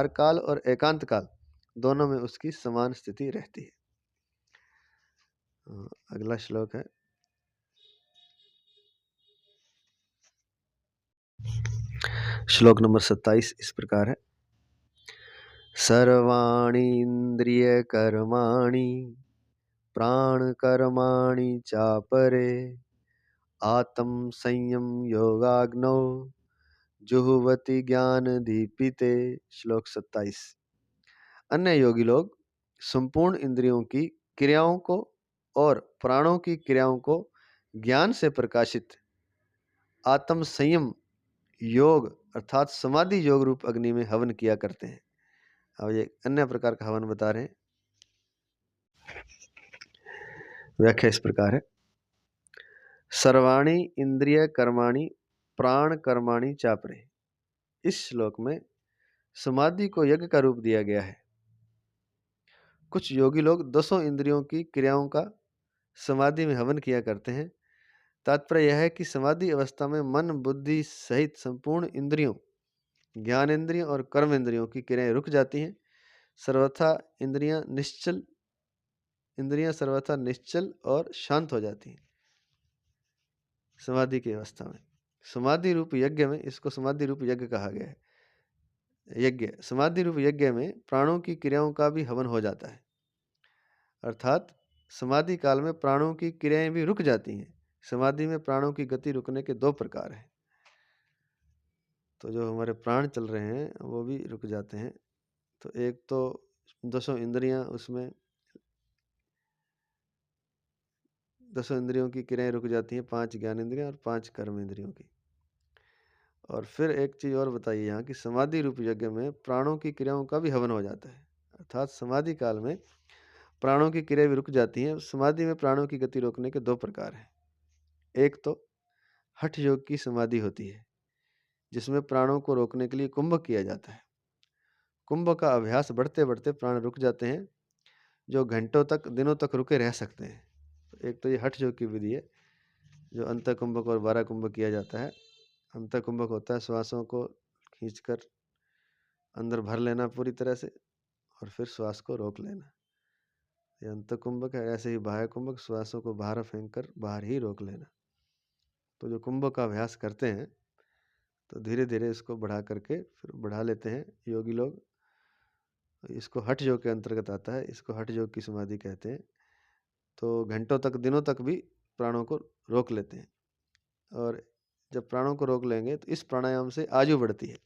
काल और एकांत काल दोनों में उसकी समान स्थिति रहती है। अगला श्लोक है, श्लोक नंबर 27 इस प्रकार है। सर्वाणि इंद्रिय कर्माणि प्राण कर्माणि चापरे आत्म संयम योगाग्नौ जुहुवति ज्ञान दीपिते। श्लोक 27। अन्य योगी लोग संपूर्ण इंद्रियों की क्रियाओं को और प्राणों की क्रियाओं को ज्ञान से प्रकाशित आत्म संयम योग अर्थात समाधि योग रूप अग्नि में हवन किया करते हैं। अब ये अन्य प्रकार का हवन बता रहे हैं। व्याख्या इस प्रकार है। सर्वाणि इंद्रिय कर्माणि प्राण कर्माणि चापरे। इस श्लोक में समाधि को यज्ञ का रूप दिया गया है। कुछ योगी लोग 10 इंद्रियों की क्रियाओं का समाधि में हवन किया करते हैं। तात्पर्य यह है कि समाधि अवस्था में मन बुद्धि सहित संपूर्ण इंद्रियों, ज्ञानेंद्रियों और कर्म इंद्रियों की क्रियाएं रुक जाती हैं। सर्वथा इंद्रियां सर्वथा निश्चल और शांत हो जाती हैं समाधि की अवस्था में। समाधि रूप यज्ञ में, इसको समाधि रूप यज्ञ कहा गया है। समाधि रूप यज्ञ में प्राणों की क्रियाओं का भी हवन हो जाता है, अर्थात समाधि काल में प्राणों की क्रियाएं भी रुक जाती हैं। समाधि में प्राणों की गति रुकने के 2 प्रकार हैं। तो जो हमारे प्राण चल रहे हैं वो भी रुक जाते हैं। तो एक तो 10 इंद्रियां, उसमें 10 इंद्रियों की क्रियाएं रुक जाती हैं, 5 ज्ञान इंद्रियां और 5 कर्म इंद्रियों की। और फिर एक चीज़ और बताइए यहाँ कि समाधि रूप यज्ञ में प्राणों की क्रियाओं का भी हवन हो जाता है, अर्थात समाधि काल में प्राणों की क्रिया भी रुक जाती हैं। समाधि में प्राणों की गति रोकने के 2 प्रकार हैं। एक तो हठ योग की समाधि होती है, जिसमें प्राणों को रोकने के लिए कुंभक किया जाता है। कुंभ का अभ्यास बढ़ते बढ़ते प्राण रुक जाते हैं, जो घंटों तक दिनों तक रुके रह सकते हैं। तो एक तो ये हठ योग की विधि है, जो अंत कुंभक और 12 कुंभक किया जाता है। अंत कुंभक होता है श्वासों को खींचकर अंदर भर लेना पूरी तरह से और फिर श्वास को रोक लेना, ये अंत कुंभक है। ऐसे ही बाह्य कुंभक, श्वासों को बाहर फेंक कर बाहर ही रोक लेना। तो जो कुंभक का अभ्यास करते हैं तो धीरे धीरे इसको बढ़ा करके फिर बढ़ा लेते हैं योगी लोग। इसको हठ योग के अंतर्गत आता है, इसको हठ योग की समाधि कहते हैं। तो घंटों तक दिनों तक भी प्राणों को रोक लेते हैं। और जब प्राणों को रोक लेंगे तो इस प्राणायाम से आयु बढ़ती है।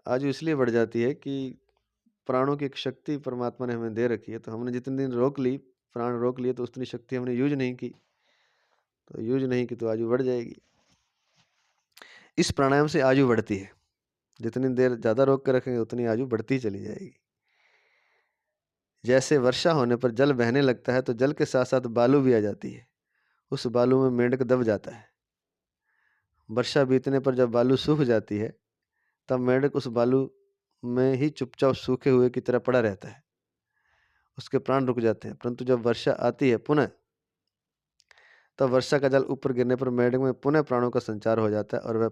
आयु इसलिए बढ़ जाती है कि प्राणों की एक शक्ति परमात्मा ने हमें दे रखी है। तो हमने जितने दिन रोक ली, प्राण रोक लिए, तो उतनी शक्ति हमने यूज नहीं की। तो आयु बढ़ जाएगी। इस प्राणायाम से आयु बढ़ती है। जितनी देर ज़्यादा रोक के रखेंगे उतनी आयु बढ़ती चली जाएगी। जैसे वर्षा होने पर जल बहने लगता है, तो जल के साथ साथ बालू भी आ जाती है। उस बालू में मेंढक दब जाता है। वर्षा बीतने पर जब बालू सूख जाती है, तब मेंढक उस बालू में ही चुपचाप सूखे हुए की तरह पड़ा रहता है। उसके प्राण रुक जाते हैं। परंतु जब वर्षा आती है पुनः, तब वर्षा का जल ऊपर गिरने पर मेंढक में पुनः प्राणों का संचार हो जाता है और वह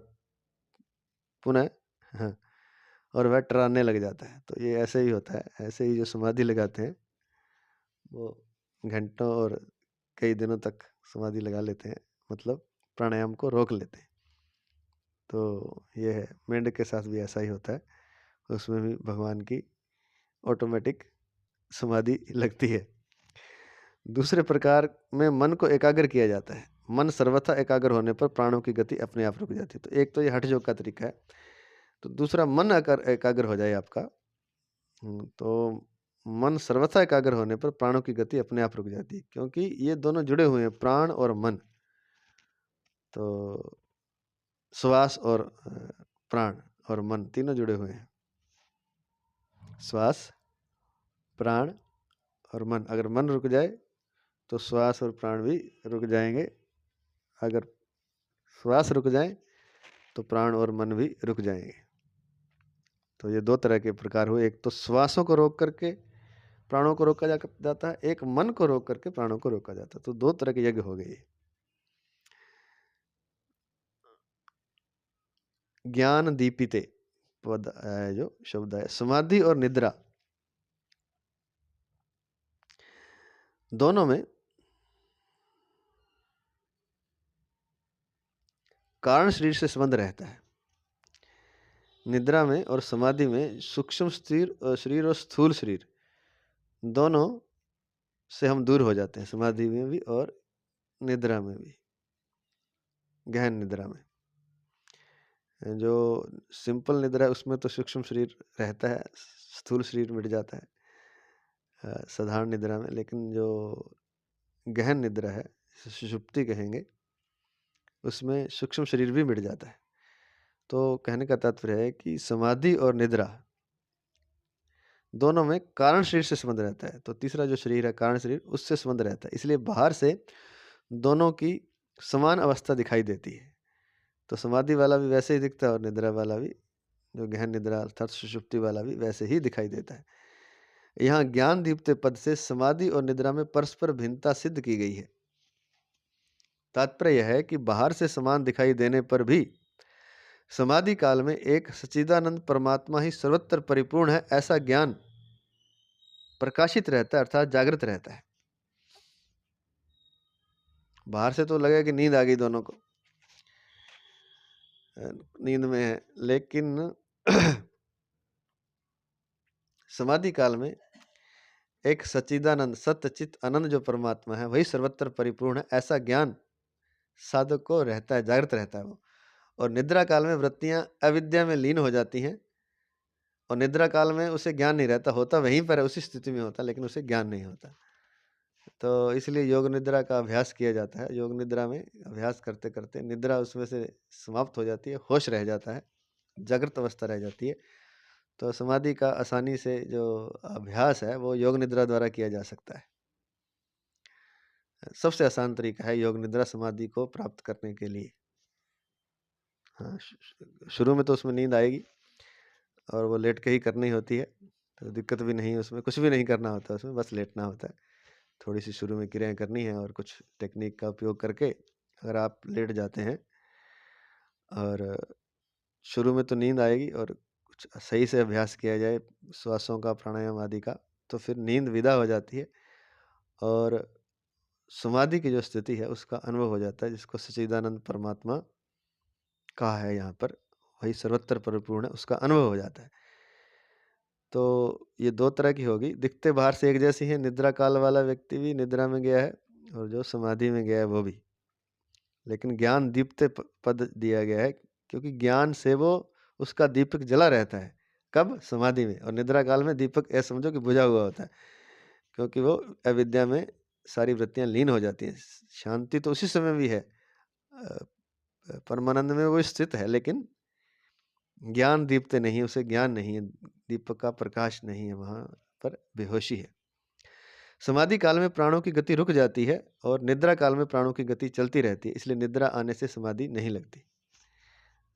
पुनः हाँ, और वह टराने लग जाता है। तो ये ऐसे ही होता है। ऐसे ही जो समाधि लगाते हैं वो घंटों और कई दिनों तक समाधि लगा लेते हैं, मतलब प्राणायाम को रोक लेते हैं। तो ये है, मेंढक के साथ भी ऐसा ही होता है। उसमें भी भगवान की ऑटोमेटिक समाधि लगती है। दूसरे प्रकार में मन को एकाग्र किया जाता है। मन सर्वथा एकाग्र होने पर प्राणों की गति अपने आप रुक जाती है। तो एक तो ये हठ योग का तरीका है। तो दूसरा, मन अगर एकाग्र हो जाए आपका, तो मन सर्वथा एकाग्र होने पर प्राणों की गति अपने आप रुक जाती है, क्योंकि ये दोनों जुड़े हुए हैं, प्राण और मन। तो श्वास और प्राण और मन तीनों जुड़े हुए हैं। श्वास, प्राण और मन। अगर मन रुक जाए तो श्वास और प्राण भी रुक जाएंगे। अगर श्वास रुक जाए तो प्राण और मन भी रुक जाएंगे। तो ये 2 तरह के प्रकार हुए। एक तो श्वासों को रोक करके प्राणों को रोका जाता है, एक मन को रोक करके प्राणों को रोका जाता है। तो 2 तरह के यज्ञ हो गए। ज्ञान दीपिते पद है, जो शब्द है, समाधि और निद्रा दोनों में कारण शरीर से संबंध रहता है। निद्रा में और समाधि में सूक्ष्म शरीर और स्थूल शरीर दोनों से हम दूर हो जाते हैं, समाधि में भी और निद्रा में भी, गहन निद्रा में। जो सिंपल निद्रा है उसमें तो सूक्ष्म शरीर रहता है, स्थूल शरीर मिट जाता है साधारण निद्रा में। लेकिन जो गहन निद्रा है, सुषुप्ति कहेंगे, उसमें सूक्ष्म शरीर भी मिट जाता है। तो कहने का तात्पर्य है कि समाधि और निद्रा दोनों में कारण शरीर से संबंध रहता है। तो तीसरा जो शरीर है कारण शरीर, उससे संबंध रहता है। इसलिए बाहर से दोनों की समान अवस्था दिखाई देती है। तो समाधि वाला भी वैसे ही दिखता है और निद्रा वाला भी, जो गहन निद्रा अर्थात सुषुप्ति वाला भी वैसे ही दिखाई देता है। यहाँ ज्ञान दीप्त पद से समाधि और निद्रा में परस्पर भिन्नता सिद्ध की गई है। तात्पर्य यह है कि बाहर से समान दिखाई देने पर भी समाधि काल में एक सच्चिदानंद परमात्मा ही सर्वत्र परिपूर्ण है, ऐसा ज्ञान प्रकाशित रहता है अर्थात जागृत रहता है। बाहर से तो लगेगा कि नींद आ गई दोनों को, नींद में है, लेकिन समाधि काल में एक सच्चिदानंद सत्य चित आनंद जो परमात्मा है वही सर्वत्र परिपूर्ण है, ऐसा ज्ञान साधक को रहता है, जागृत रहता है वो। और निद्रा काल में वृत्तियां अविद्या में लीन हो जाती हैं और निद्रा काल में उसे ज्ञान नहीं रहता, होता वहीं पर है, उसी स्थिति में होता, लेकिन उसे ज्ञान नहीं होता। तो इसलिए योग निद्रा का अभ्यास किया जाता है। योग निद्रा में अभ्यास करते करते निद्रा उसमें से समाप्त हो जाती है, होश रह जाता है, जागृत अवस्था रह जाती है। तो समाधि का आसानी से जो अभ्यास है वो योग निद्रा द्वारा किया जा सकता है। सबसे आसान तरीका है योग निद्रा समाधि को प्राप्त करने के लिए। हाँ, शुरू में तो उसमें नींद आएगी और वो लेट के ही करनी होती है, तो दिक्कत भी नहीं है उसमें, कुछ भी नहीं करना होता उसमें, बस लेटना होता है। थोड़ी सी शुरू में क्रियाएं करनी है और कुछ टेक्निक का उपयोग करके अगर आप लेट जाते हैं और शुरू में तो नींद आएगी और कुछ सही से अभ्यास किया जाए श्वासों का, प्राणायाम आदि का, तो फिर नींद विदा हो जाती है और समाधि की जो स्थिति है उसका अनुभव हो जाता है, जिसको सच्चिदानंद परमात्मा कहा है यहाँ पर, वही सर्वत्र परिपूर्ण है, उसका अनुभव हो जाता है। तो ये दो तरह की होगी, दिखते बाहर से एक जैसी है, निद्रा काल वाला व्यक्ति भी निद्रा में गया है और जो समाधि में गया है वो भी, लेकिन ज्ञान दीप्त पद दिया गया है क्योंकि ज्ञान से वो उसका दीपक जला रहता है। कब? समाधि में। और निद्रा काल में दीपक ऐसा समझो कि बुझा हुआ होता है, क्योंकि वो अविद्या में सारी वृत्तियां लीन हो जाती हैं। शांति तो उसी समय भी है, परमानंद में वो स्थित है, लेकिन ज्ञान दीप्त नहीं, उसे ज्ञान नहीं है, दीपक का प्रकाश नहीं है, वहां पर बेहोशी है। समाधि काल में प्राणों की गति रुक जाती है और निद्रा काल में प्राणों की गति चलती रहती है, इसलिए निद्रा आने से समाधि नहीं लगती।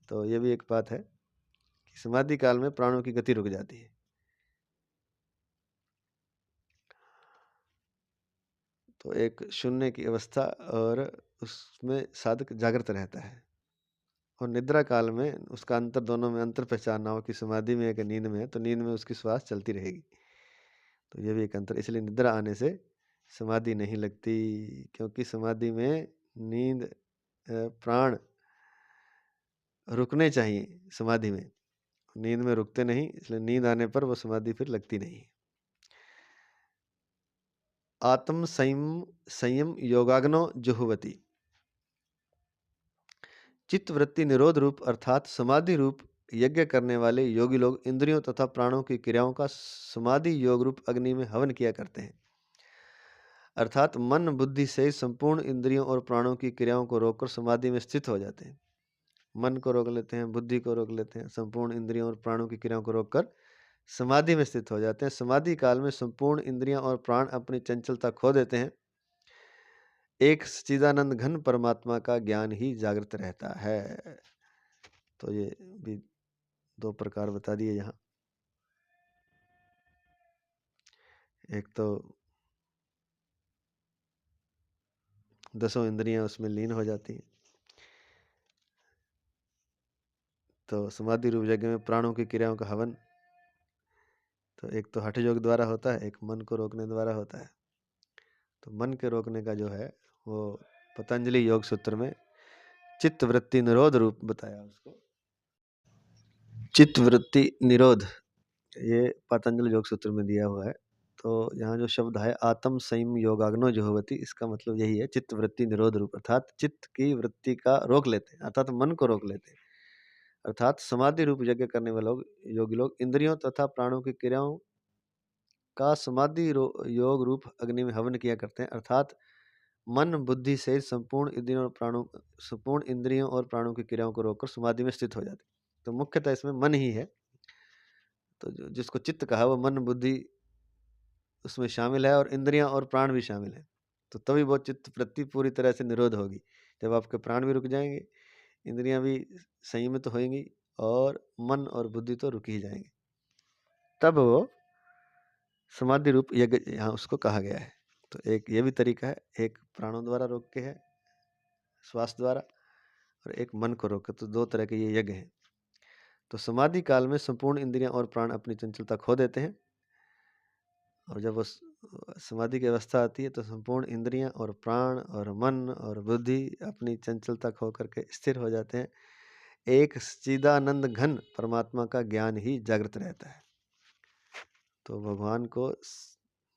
तो ये भी एक बात है कि समाधि काल में प्राणों की गति रुक जाती है। तो एक शून्य की अवस्था और उसमें साधक जागृत रहता है, और निद्रा काल में उसका अंतर, दोनों में अंतर पहचानना हो कि समाधि में है कि नींद में है, तो नींद में उसकी श्वास चलती रहेगी। तो ये भी एक अंतर, इसलिए निद्रा आने से समाधि नहीं लगती, क्योंकि समाधि में नींद प्राण रुकने चाहिए, समाधि में नींद में रुकते नहीं, इसलिए नींद आने पर वो समाधि फिर लगती नहीं। आत्म संयम योगाग्नो जुहुवती। चित्त वृत्ति निरोध रूप अर्थात समाधि रूप यज्ञ करने वाले योगी लोग इंद्रियों तथा प्राणों की क्रियाओं का समाधि योग रूप अग्नि में हवन किया करते हैं। अर्थात मन बुद्धि से संपूर्ण इंद्रियों और प्राणों की क्रियाओं को रोककर समाधि में स्थित हो जाते हैं। मन को रोक लेते हैं, बुद्धि को रोक लेते हैं, संपूर्ण इंद्रियों और प्राणों की क्रियाओं को रोककर समाधि में स्थित हो जाते हैं। समाधि काल में संपूर्ण इंद्रियां और प्राण अपनी चंचलता खो देते हैं, एक सच्चिदानंद घन परमात्मा का ज्ञान ही जागृत रहता है। तो ये भी दो प्रकार बता दिए यहाँ। एक तो दसों इंद्रियां उसमें लीन हो जाती हैं, तो समाधि रूप यज्ञ में प्राणों की क्रियाओं का हवन तो एक तो हठ योग द्वारा होता है, एक मन को रोकने द्वारा होता है। तो मन के रोकने का जो है वो पतंजलि योग सूत्र में चित्त वृत्ति निरोध रूप बताया उसको। चित्त वृत्ति निरोध ये पतंजलि योग सूत्र में दिया हुआ है। तो यहाँ जो शब्द है आत्म संयम योगाग्नो जुह्वति, इसका मतलब यही है, चित्त वृत्ति निरोध रूप, अर्थात चित्त की वृत्ति का रोक लेते हैं, अर्थात मन को रोक लेते हैं। अर्थात समाधि रूप यज्ञ करने वाले लोग, योगी लोग इंद्रियों तथा प्राणों की क्रियाओं का समाधि योग रूप अग्नि में हवन किया करते हैं। अर्थात मन बुद्धि से संपूर्ण इंद्रियों और प्राणों की क्रियाओं को रोककर समाधि में स्थित हो जाते हैं। तो मुख्यतः इसमें मन ही है, तो जिसको चित्त कहा वो मन बुद्धि उसमें शामिल है और इंद्रियां और प्राण भी शामिल है। तो तभी वो चित्त वृत्ति पूरी तरह से निरोध होगी, जब आपके प्राण भी रुक जाएंगे, इंद्रियां भी संयमित तो होंगी और मन और बुद्धि तो रुक ही जाएंगे, तब वो समाधि रूप यज्ञ यहाँ उसको कहा गया है। तो एक ये भी तरीका है, एक प्राणों द्वारा रोक के है, श्वास द्वारा, और एक मन को रोक के, तो दो तरह के ये यज्ञ हैं। तो समाधि काल में संपूर्ण इंद्रियां और प्राण अपनी चंचलता खो देते हैं, और जब वो समाधि की अवस्था आती है तो संपूर्ण इंद्रियां और प्राण और मन और बुद्धि अपनी चंचलता खो करके स्थिर हो जाते हैं। एक सच्चिदानंद घन परमात्मा का ज्ञान ही जागृत रहता है। तो भगवान को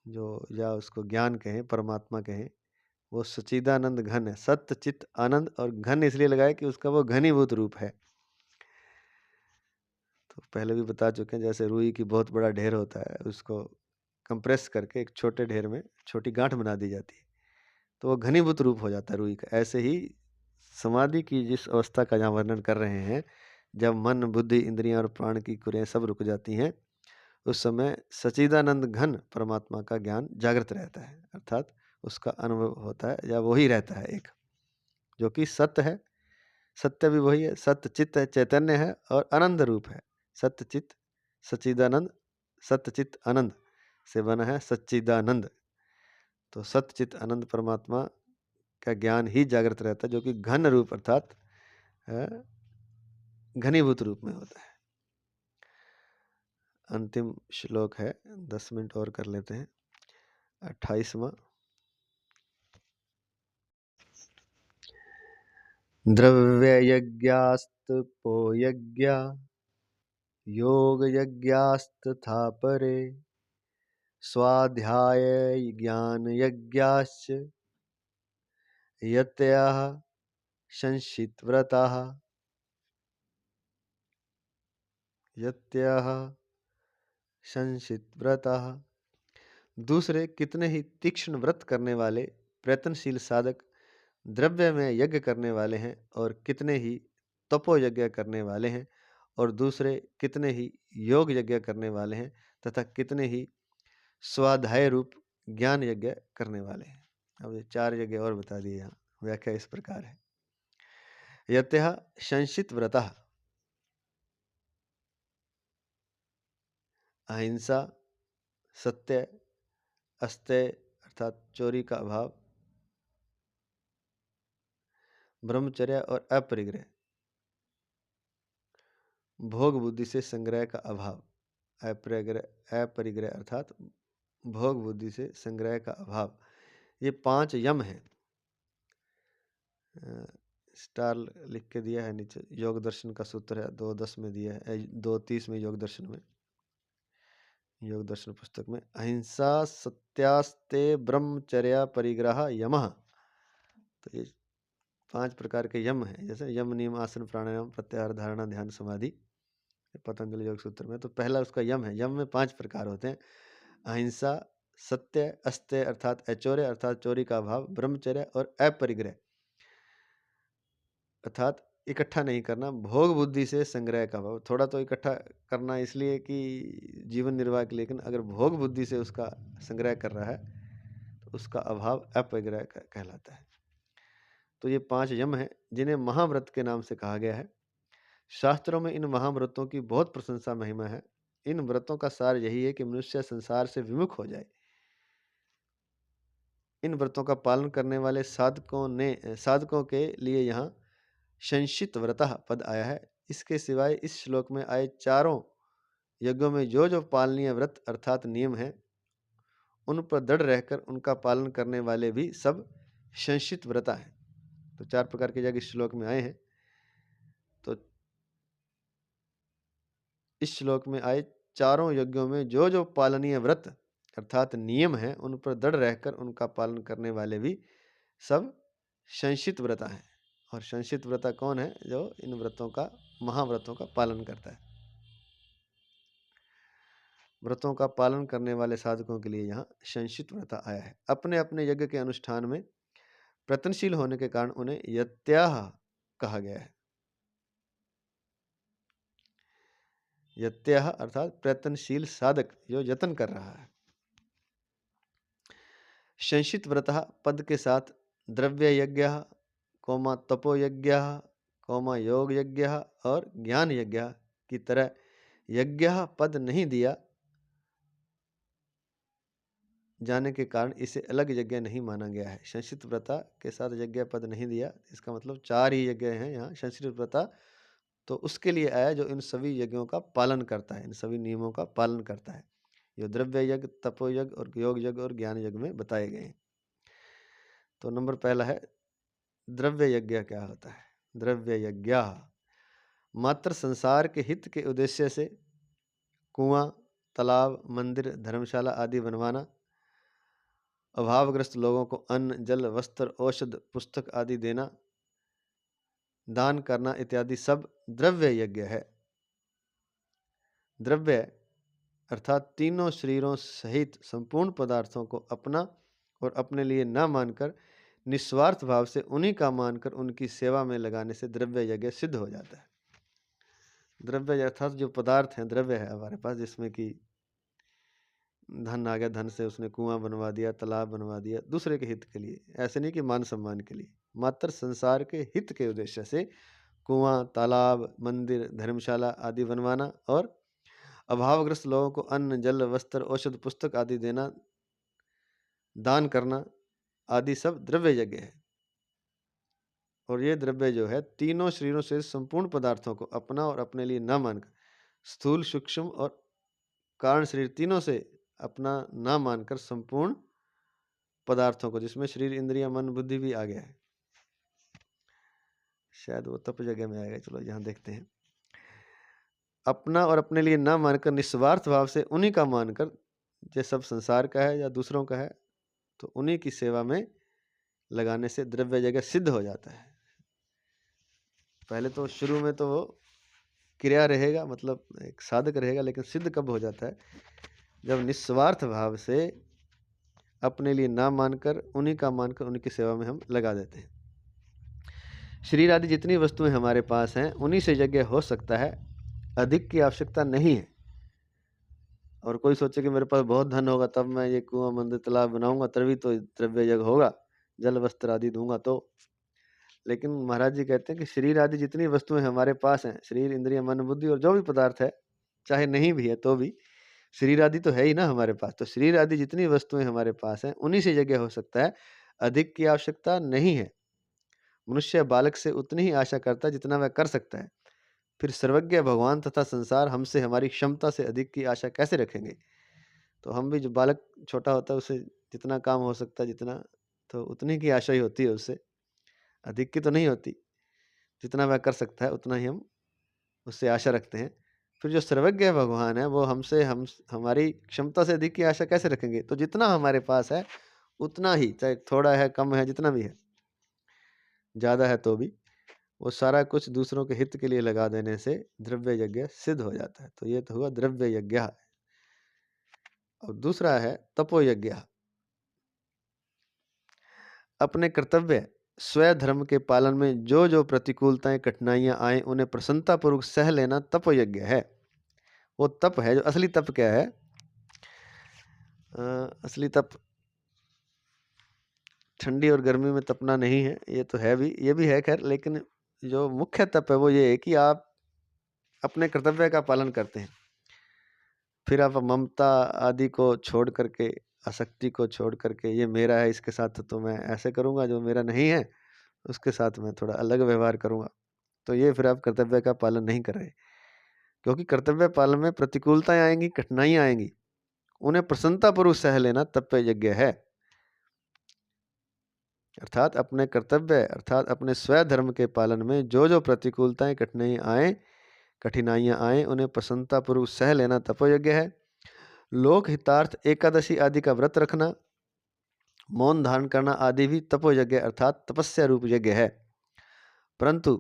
जो, या उसको ज्ञान कहें, परमात्मा कहें, वो सच्चिदानंद घन है। सत्य चित्त आनंद, और घन इसलिए लगाया कि उसका वो घनीभूत रूप है। तो पहले भी बता चुके हैं, जैसे रुई की बहुत बड़ा ढेर होता है, उसको कंप्रेस करके एक छोटे ढेर में छोटी गांठ बना दी जाती है, तो वो घनीभूत रूप हो जाता है रुई का। ऐसे ही समाधि की जिस अवस्था का यहाँ वर्णन कर रहे हैं, जब मन बुद्धि इंद्रियां और प्राण की क्रियाएं सब रुक जाती हैं, उस समय सच्चिदानंद घन परमात्मा का ज्ञान जागृत रहता है, अर्थात उसका अनुभव होता है, या वही रहता है एक, जो कि सत्य है। सत्य भी वही है, सत्य चित्त है, चैतन्य है और आनंद रूप है। सत्य चित्त सच्चिदानंद, सत्य चित्त आनंद से बना है सच्चिदानंद। तो सत्य चित्त आनंद परमात्मा का ज्ञान ही जागृत रहता है, जो कि घन रूप अर्थात घनीभूत रूप में होता है। अंतिम श्लोक है, 10 मिनट और कर लेते हैं। 28वां। द्रव्ययज्ञास्तपो यज्ञा योग यज्ञास्तथा परे स्वाध्याय ज्ञान यज्ञाश्च यतयः संशितव्रताः यतयः संशितव्रताः। दूसरे कितने ही तीक्ष्ण व्रत करने वाले प्रयत्नशील साधक द्रव्य में यज्ञ करने वाले हैं, और कितने ही तपो यज्ञ करने वाले हैं, और दूसरे कितने ही योग यज्ञ करने वाले हैं, तथा कितने ही स्वाध्याय रूप ज्ञान यज्ञ करने वाले हैं। अब ये 4 यज्ञ और बता दिए। यहाँ व्याख्या इस प्रकार है। यतः संशित व्रतः, अहिंसा, सत्य, अस्तेय अर्थात चोरी का अभाव, ब्रह्मचर्य और अपरिग्रह, भोग बुद्धि से संग्रह का अभाव, अपरिग्रह अर्थात भोग बुद्धि से संग्रह का अभाव, ये 5 यम हैं। स्टार लिख के दिया है नीचे, योग दर्शन का सूत्र है, 2.10 में दिया है, 2.30 में योग दर्शन में, योग दर्शन पुस्तक में। अहिंसा सत्यास्ते ब्रह्मचर्या परिग्रह यमः। तो ये 5 प्रकार के यम हैं, जैसे यम नियम आसन प्राणायाम प्रत्याहार धारणा ध्यान समाधि, पतंजलि योग सूत्र में। तो पहला उसका यम है। यम में 5 प्रकार होते हैं, अहिंसा, सत्य, अस्तेय अर्थात अचौर्य अर्थात चोरी का अभाव, ब्रह्मचर्य और अपरिग्रह अर्थात इकट्ठा नहीं करना, भोग बुद्धि से संग्रह का अभाव। थोड़ा तो इकट्ठा करना इसलिए कि जीवन निर्वाह के लिए, लेकिन अगर भोग बुद्धि से उसका संग्रह कर रहा है तो उसका अभाव अपरिग्रह कहलाता है। तो ये 5 यम हैं, जिन्हें महाव्रत के नाम से कहा गया है। शास्त्रों में इन महाव्रतों की बहुत प्रशंसा महिमा है। इन व्रतों का सार यही है कि मनुष्य संसार से विमुख हो जाए। इन व्रतों का पालन करने वाले साधकों के लिए यहाँ संशित व्रतः पद आया है। इसके सिवाय इस श्लोक में आए चारों यज्ञों में जो जो पालनीय व्रत अर्थात नियम है, उन पर दृढ़ रहकर उनका पालन करने वाले भी सब संशित व्रता हैं। तो 4 प्रकार के यज्ञ इस श्लोक में आए हैं। तो इस श्लोक में आए चारों यज्ञों में जो जो पालनीय व्रत अर्थात नियम है, उन पर दृढ़ रहकर उनका पालन करने वाले भी सब संशित व्रता हैं। और संशित व्रता कौन है? जो इन व्रतों का, महाव्रतों का पालन करता है। व्रतों का पालन करने वाले साधकों के लिए यहाँ संशित व्रता आया है। अपने अपने यज्ञ के अनुष्ठान में प्रयत्नशील होने के कारण उन्हें यत्याह कहा गया है। यत्याह अर्थात प्रयत्नशील साधक जो यत्न कर रहा है। संशित व्रतः पद के साथ द्रव्य यज्ञ, तपो यज्ञ, योग यज्ञ और ज्ञान यज्ञ की तरह यज्ञ पद नहीं दिया जाने के कारण इसे अलग यज्ञ नहीं माना गया है। संस्कृत व्रता के साथ यज्ञ पद नहीं दिया, इसका मतलब 4 ही यज्ञ हैं यहाँ। संस्कृत व्रता तो उसके लिए आया जो इन सभी यज्ञों का पालन करता है, इन सभी नियमों का पालन करता है, जो द्रव्य यज्ञ, तपो यज्ञ और योग यज्ञ और ज्ञान यज्ञ में बताए गए हैं। तो नंबर पहला है द्रव्य यज्ञ क्या होता है। द्रव्य यज्ञ मात्र संसार के हित के उद्देश्य से कुआं, तालाब, मंदिर, धर्मशाला आदि बनवाना, अभावग्रस्त लोगों को अन्न, जल, वस्त्र, औषध, पुस्तक आदि देना, दान करना इत्यादि सब द्रव्य यज्ञ है। द्रव्य अर्थात तीनों शरीरों सहित संपूर्ण पदार्थों को अपना और अपने लिए न मानकर निस्वार्थ भाव से उन्हीं का मानकर उनकी सेवा में लगाने से द्रव्य यज्ञ सिद्ध हो जाता है। द्रव्य अर्थात जो पदार्थ हैं, द्रव्य है हमारे पास, जिसमें कि धन आ गया, धन से उसने कुआं बनवा दिया, तालाब बनवा दिया, दूसरे के हित के लिए, ऐसे नहीं कि मान सम्मान के लिए, मात्र संसार के हित के उद्देश्य से कुआं, तालाब, मंदिर, धर्मशाला आदि बनवाना और अभावग्रस्त लोगों को अन्न, जल, वस्त्र, औषध, पुस्तक आदि देना, दान करना आदि सब द्रव्य यज्ञ है। और ये द्रव्य जो है तीनों शरीरों से संपूर्ण पदार्थों को अपना और अपने लिए न मानकर, स्थूल, सूक्ष्म और कारण शरीर तीनों से अपना ना मानकर संपूर्ण पदार्थों को, जिसमें शरीर, इंद्रिया, मन, बुद्धि भी आ गया है, शायद वो तप जगह में आएगा, चलो यहाँ देखते हैं। अपना और अपने लिए ना मानकर निस्वार्थ भाव से उन्हीं का मानकर, ये सब संसार का है या दूसरों का है, तो उन्हीं की सेवा में लगाने से द्रव्य यज्ञ सिद्ध हो जाता है। पहले तो शुरू में तो वो क्रिया रहेगा, मतलब एक साधक रहेगा, लेकिन सिद्ध कब हो जाता है, जब निस्वार्थ भाव से अपने लिए ना मानकर उन्हीं का मानकर उनकी सेवा में हम लगा देते हैं। शरीर आदि जितनी वस्तुएं हमारे पास हैं उन्हीं से यज्ञ हो सकता है, अधिक की आवश्यकता नहीं है। और कोई सोचे कि मेरे पास बहुत धन होगा तब मैं ये कुआं, मंदिर, तालाब बनाऊंगा, तभी तो द्रव्य यज्ञ होगा, जल वस्त्र आदि दूंगा तो। लेकिन महाराज जी कहते हैं कि शरीर आदि जितनी वस्तुएं हमारे पास हैं, शरीर, इंद्रिय, मन, बुद्धि और जो भी पदार्थ है, चाहे नहीं भी है तो भी शरीर आदि तो है ही ना हमारे पास, तो शरीर आदि जितनी वस्तुएं हमारे पास हैं उन्हीं से यज्ञ हो सकता है, अधिक की आवश्यकता नहीं है। मनुष्य बालक से उतनी ही आशा करता है जितना वह कर सकता है, फिर सर्वज्ञ भगवान तथा संसार हमसे हमारी क्षमता से अधिक की आशा कैसे रखेंगे। तो हम भी, जो बालक छोटा होता है उसे जितना काम हो सकता है, जितना, तो उतनी की आशा ही होती है उससे, अधिक की तो नहीं होती। जितना वह कर सकता है उतना ही हम उससे आशा रखते हैं। फिर जो सर्वज्ञ भगवान है वो हमसे हमारी क्षमता से अधिक की आशा कैसे रखेंगे। तो जितना हमारे पास है उतना ही, चाहे थोड़ा है, कम है, जितना भी है, ज़्यादा है तो भी, वो सारा कुछ दूसरों के हित के लिए लगा देने से द्रव्य यज्ञ सिद्ध हो जाता है। तो ये तो हुआ द्रव्य यज्ञ। और दूसरा है तपो यज्ञ। अपने कर्तव्य स्वधर्म के पालन में जो जो प्रतिकूलताएं, कठिनाइयां आए उन्हें प्रसन्नतापूर्वक सह लेना तपो यज्ञ है। वो तप है। जो असली तप क्या है, असली तप ठंडी और गर्मी में तपना नहीं है, ये तो है भी, ये भी है खैर, लेकिन जो मुख्य तप है वो ये है कि आप अपने कर्तव्य का पालन करते हैं, फिर आप ममता आदि को छोड़ करके, आसक्ति को छोड़ करके, ये मेरा है इसके साथ तो मैं ऐसे करूँगा, जो मेरा नहीं है उसके साथ मैं थोड़ा अलग व्यवहार करूँगा, तो ये फिर आप कर्तव्य का पालन नहीं कर रहे। क्योंकि कर्तव्य पालन में प्रतिकूलताएं आएंगी, कठिनाइयां आएंगी, उन्हें प्रसन्नतापूर्वक सह लेना तप यज्ञ है। अर्थात अपने कर्तव्य, अर्थात अपने स्वधर्म के पालन में जो जो प्रतिकूलताएं, कठिनाइयां आए उन्हें प्रसन्नतापूर्वक सह लेना तपोयज्ञ है। लोक हितार्थ एकादशी आदि का व्रत रखना, मौन धारण करना आदि भी तपोयज्ञ अर्थात तपस्या रूप यज्ञ है। परंतु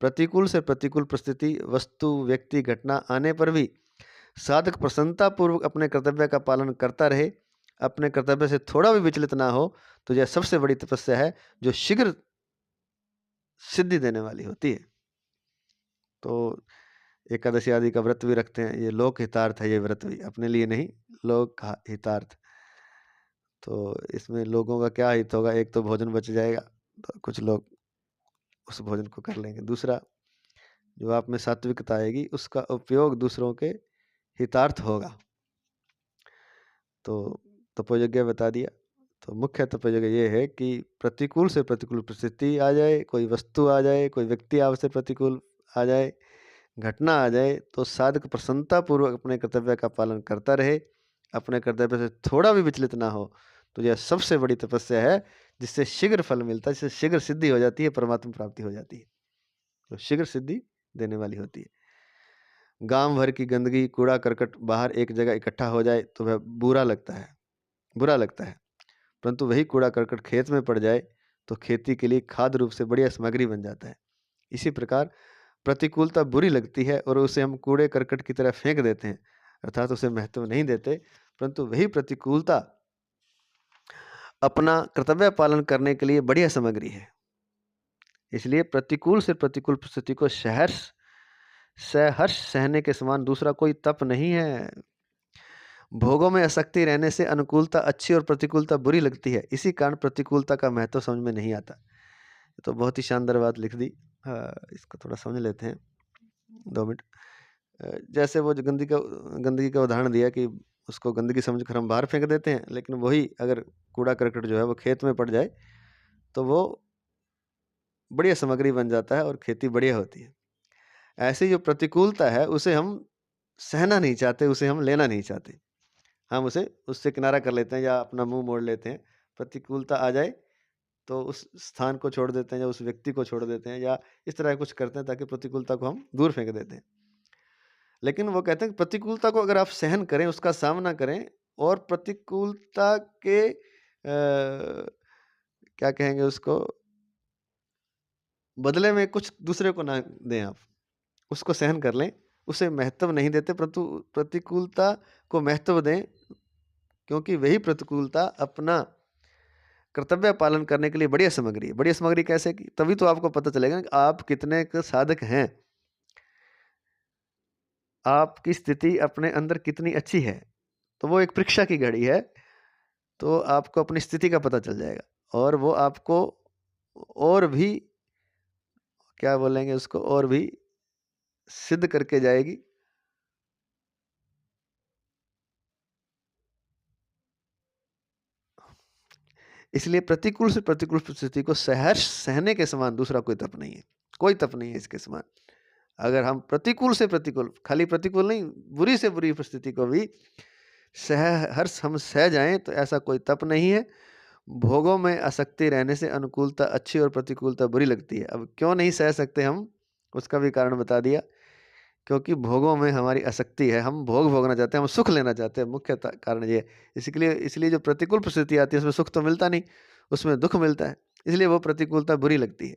प्रतिकूल से प्रतिकूल परिस्थिति, वस्तु, व्यक्ति, घटना आने पर भी साधक प्रसन्नतापूर्वक अपने कर्तव्य का पालन करता रहे, अपने कर्तव्य से थोड़ा भी विचलित ना हो, तो यह सबसे बड़ी तपस्या है जो शीघ्र सिद्धि देने वाली होती है। तो एकादशी आदि का व्रत भी रखते हैं, ये लोक हितार्थ है, ये व्रत भी अपने लिए नहीं, लोक हितार्थ। तो इसमें लोगों का क्या हित होगा, एक तो भोजन बच जाएगा, तो कुछ लोग उस भोजन को कर लेंगे। दूसरा, जो आप में सात्विकता आएगी उसका उपयोग दूसरों के हितार्थ होगा। तो तपोयज्ञ बता दिया। तो मुख्य तपोयज्ञ ये है कि प्रतिकूल से प्रतिकूल परिस्थिति आ जाए, कोई वस्तु आ जाए, कोई व्यक्ति आपसे प्रतिकूल आ जाए, घटना आ जाए, तो साधक प्रसन्नतापूर्वक अपने कर्तव्य का पालन करता रहे, अपने कर्तव्य से थोड़ा भी विचलित ना हो। तो यह सबसे बड़ी तपस्या है, जिससे शीघ्र फल मिलता है, जिससे शीघ्र सिद्धि हो जाती है, परमात्मा प्राप्ति हो जाती है। तो शीघ्र सिद्धि देने वाली होती है। गांव भर की गंदगी, कूड़ा करकट बाहर एक जगह इकट्ठा हो जाए तो वह बुरा लगता है, परंतु वही कूड़ा करकट खेत में पड़ जाए तो खेती के लिए खाद रूप से बढ़िया सामग्री बन जाता है। इसी प्रकार प्रतिकूलता बुरी लगती है और उसे हम कूड़े करकट की तरह फेंक देते हैं, अर्थात उसे महत्व नहीं देते, परंतु वही प्रतिकूलता अपना कर्तव्य पालन करने के लिए बढ़िया सामग्री है। इसलिए प्रतिकूल से प्रतिकूल परिस्थिति को सहर्ष सहने के समान दूसरा कोई तप नहीं है। भोगों में आसक्ति रहने से अनुकूलता अच्छी और प्रतिकूलता बुरी लगती है, इसी कारण प्रतिकूलता का महत्व समझ में नहीं आता। तो बहुत ही शानदार बात लिख दी। इसको थोड़ा समझ लेते हैं 2 मिनट। जैसे वो जो गंदगी का उदाहरण दिया कि उसको गंदगी समझकर हम बाहर फेंक देते हैं, लेकिन वही अगर कूड़ा करकट जो है वो खेत में पड़ जाए तो वो बढ़िया सामग्री बन जाता है और खेती बढ़िया होती है। ऐसी जो प्रतिकूलता है उसे हम सहना नहीं चाहते, उसे हम लेना नहीं चाहते, हम उससे किनारा कर लेते हैं या अपना मुंह मोड़ लेते हैं। प्रतिकूलता आ जाए तो उस स्थान को छोड़ देते हैं या उस व्यक्ति को छोड़ देते हैं या इस तरह कुछ करते हैं ताकि प्रतिकूलता को हम दूर फेंक देते हैं। लेकिन वो कहते हैं कि प्रतिकूलता को अगर आप सहन करें, उसका सामना करें और प्रतिकूलता के क्या कहेंगे उसको, बदले में कुछ दूसरे को ना दें, आप उसको सहन कर लें, उसे महत्व नहीं देते परंतु प्रतिकूलता को महत्व दें, क्योंकि वही प्रतिकूलता अपना कर्तव्य पालन करने के लिए बढ़िया सामग्री है। बढ़िया सामग्री कैसे की, तभी तो आपको पता चलेगा कि आप कितने साधक हैं, आपकी स्थिति अपने अंदर कितनी अच्छी है। तो वो एक परीक्षा की घड़ी है, तो आपको अपनी स्थिति का पता चल जाएगा और वो आपको और भी क्या बोलेंगे उसको, और भी सिद्ध करके जाएगी। इसलिए प्रतिकूल से प्रतिकूल परिस्थिति को सहर्ष सहने के समान दूसरा कोई तप नहीं है, कोई तप नहीं है इसके समान। अगर हम प्रतिकूल से प्रतिकूल, खाली प्रतिकूल नहीं, बुरी से बुरी परिस्थिति को भी सहर्ष हम सह जाएं तो ऐसा कोई तप नहीं है। भोगों में आसक्ति रहने से अनुकूलता अच्छी और प्रतिकूलता बुरी लगती है। अब क्यों नहीं सह सकते हम, उसका भी कारण बता दिया। क्योंकि भोगों में हमारी आसक्ति है, हम भोग भोगना चाहते हैं, हम सुख लेना चाहते हैं, मुख्य कारण ये। इसलिए जो प्रतिकूल परिस्थिति आती है उसमें सुख तो मिलता नहीं, उसमें दुख मिलता है, इसलिए वो प्रतिकूलता बुरी लगती है।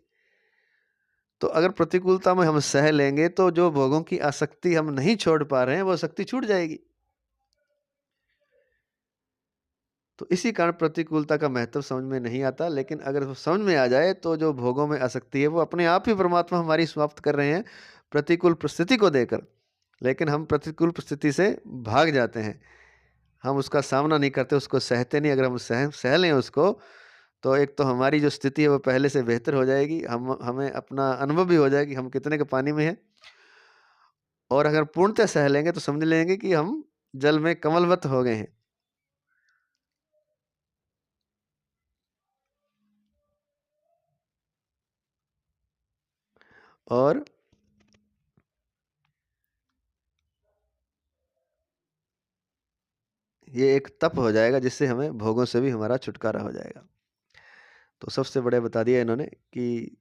तो अगर प्रतिकूलता में हम सह लेंगे तो जो भोगों की आसक्ति हम नहीं छोड़ पा रहे हैं वो आसक्ति छूट जाएगी। तो इसी कारण प्रतिकूलता का महत्व समझ में नहीं आता, लेकिन अगर वो समझ में आ जाए तो जो भोगों में आसक्ति है वो अपने आप ही परमात्मा हमारी समाप्त कर रहे हैं प्रतिकूल परिस्थिति को देकर। लेकिन हम प्रतिकूल परिस्थिति से भाग जाते हैं, हम उसका सामना नहीं करते, उसको सहते नहीं। अगर हम सह लें उसको, तो एक तो हमारी जो स्थिति है वो पहले से बेहतर हो जाएगी, हमें अपना अनुभव भी हो जाएगी हम कितने के पानी में हैं। और अगर पूर्णतः सह लेंगे तो समझ लेंगे कि हम जल में कमलवत हो गए हैं। और ये एक तप हो जाएगा जिससे हमें भोगों से भी हमारा छुटकारा हो जाएगा। तो सबसे बड़े बता दिया इन्होंने कि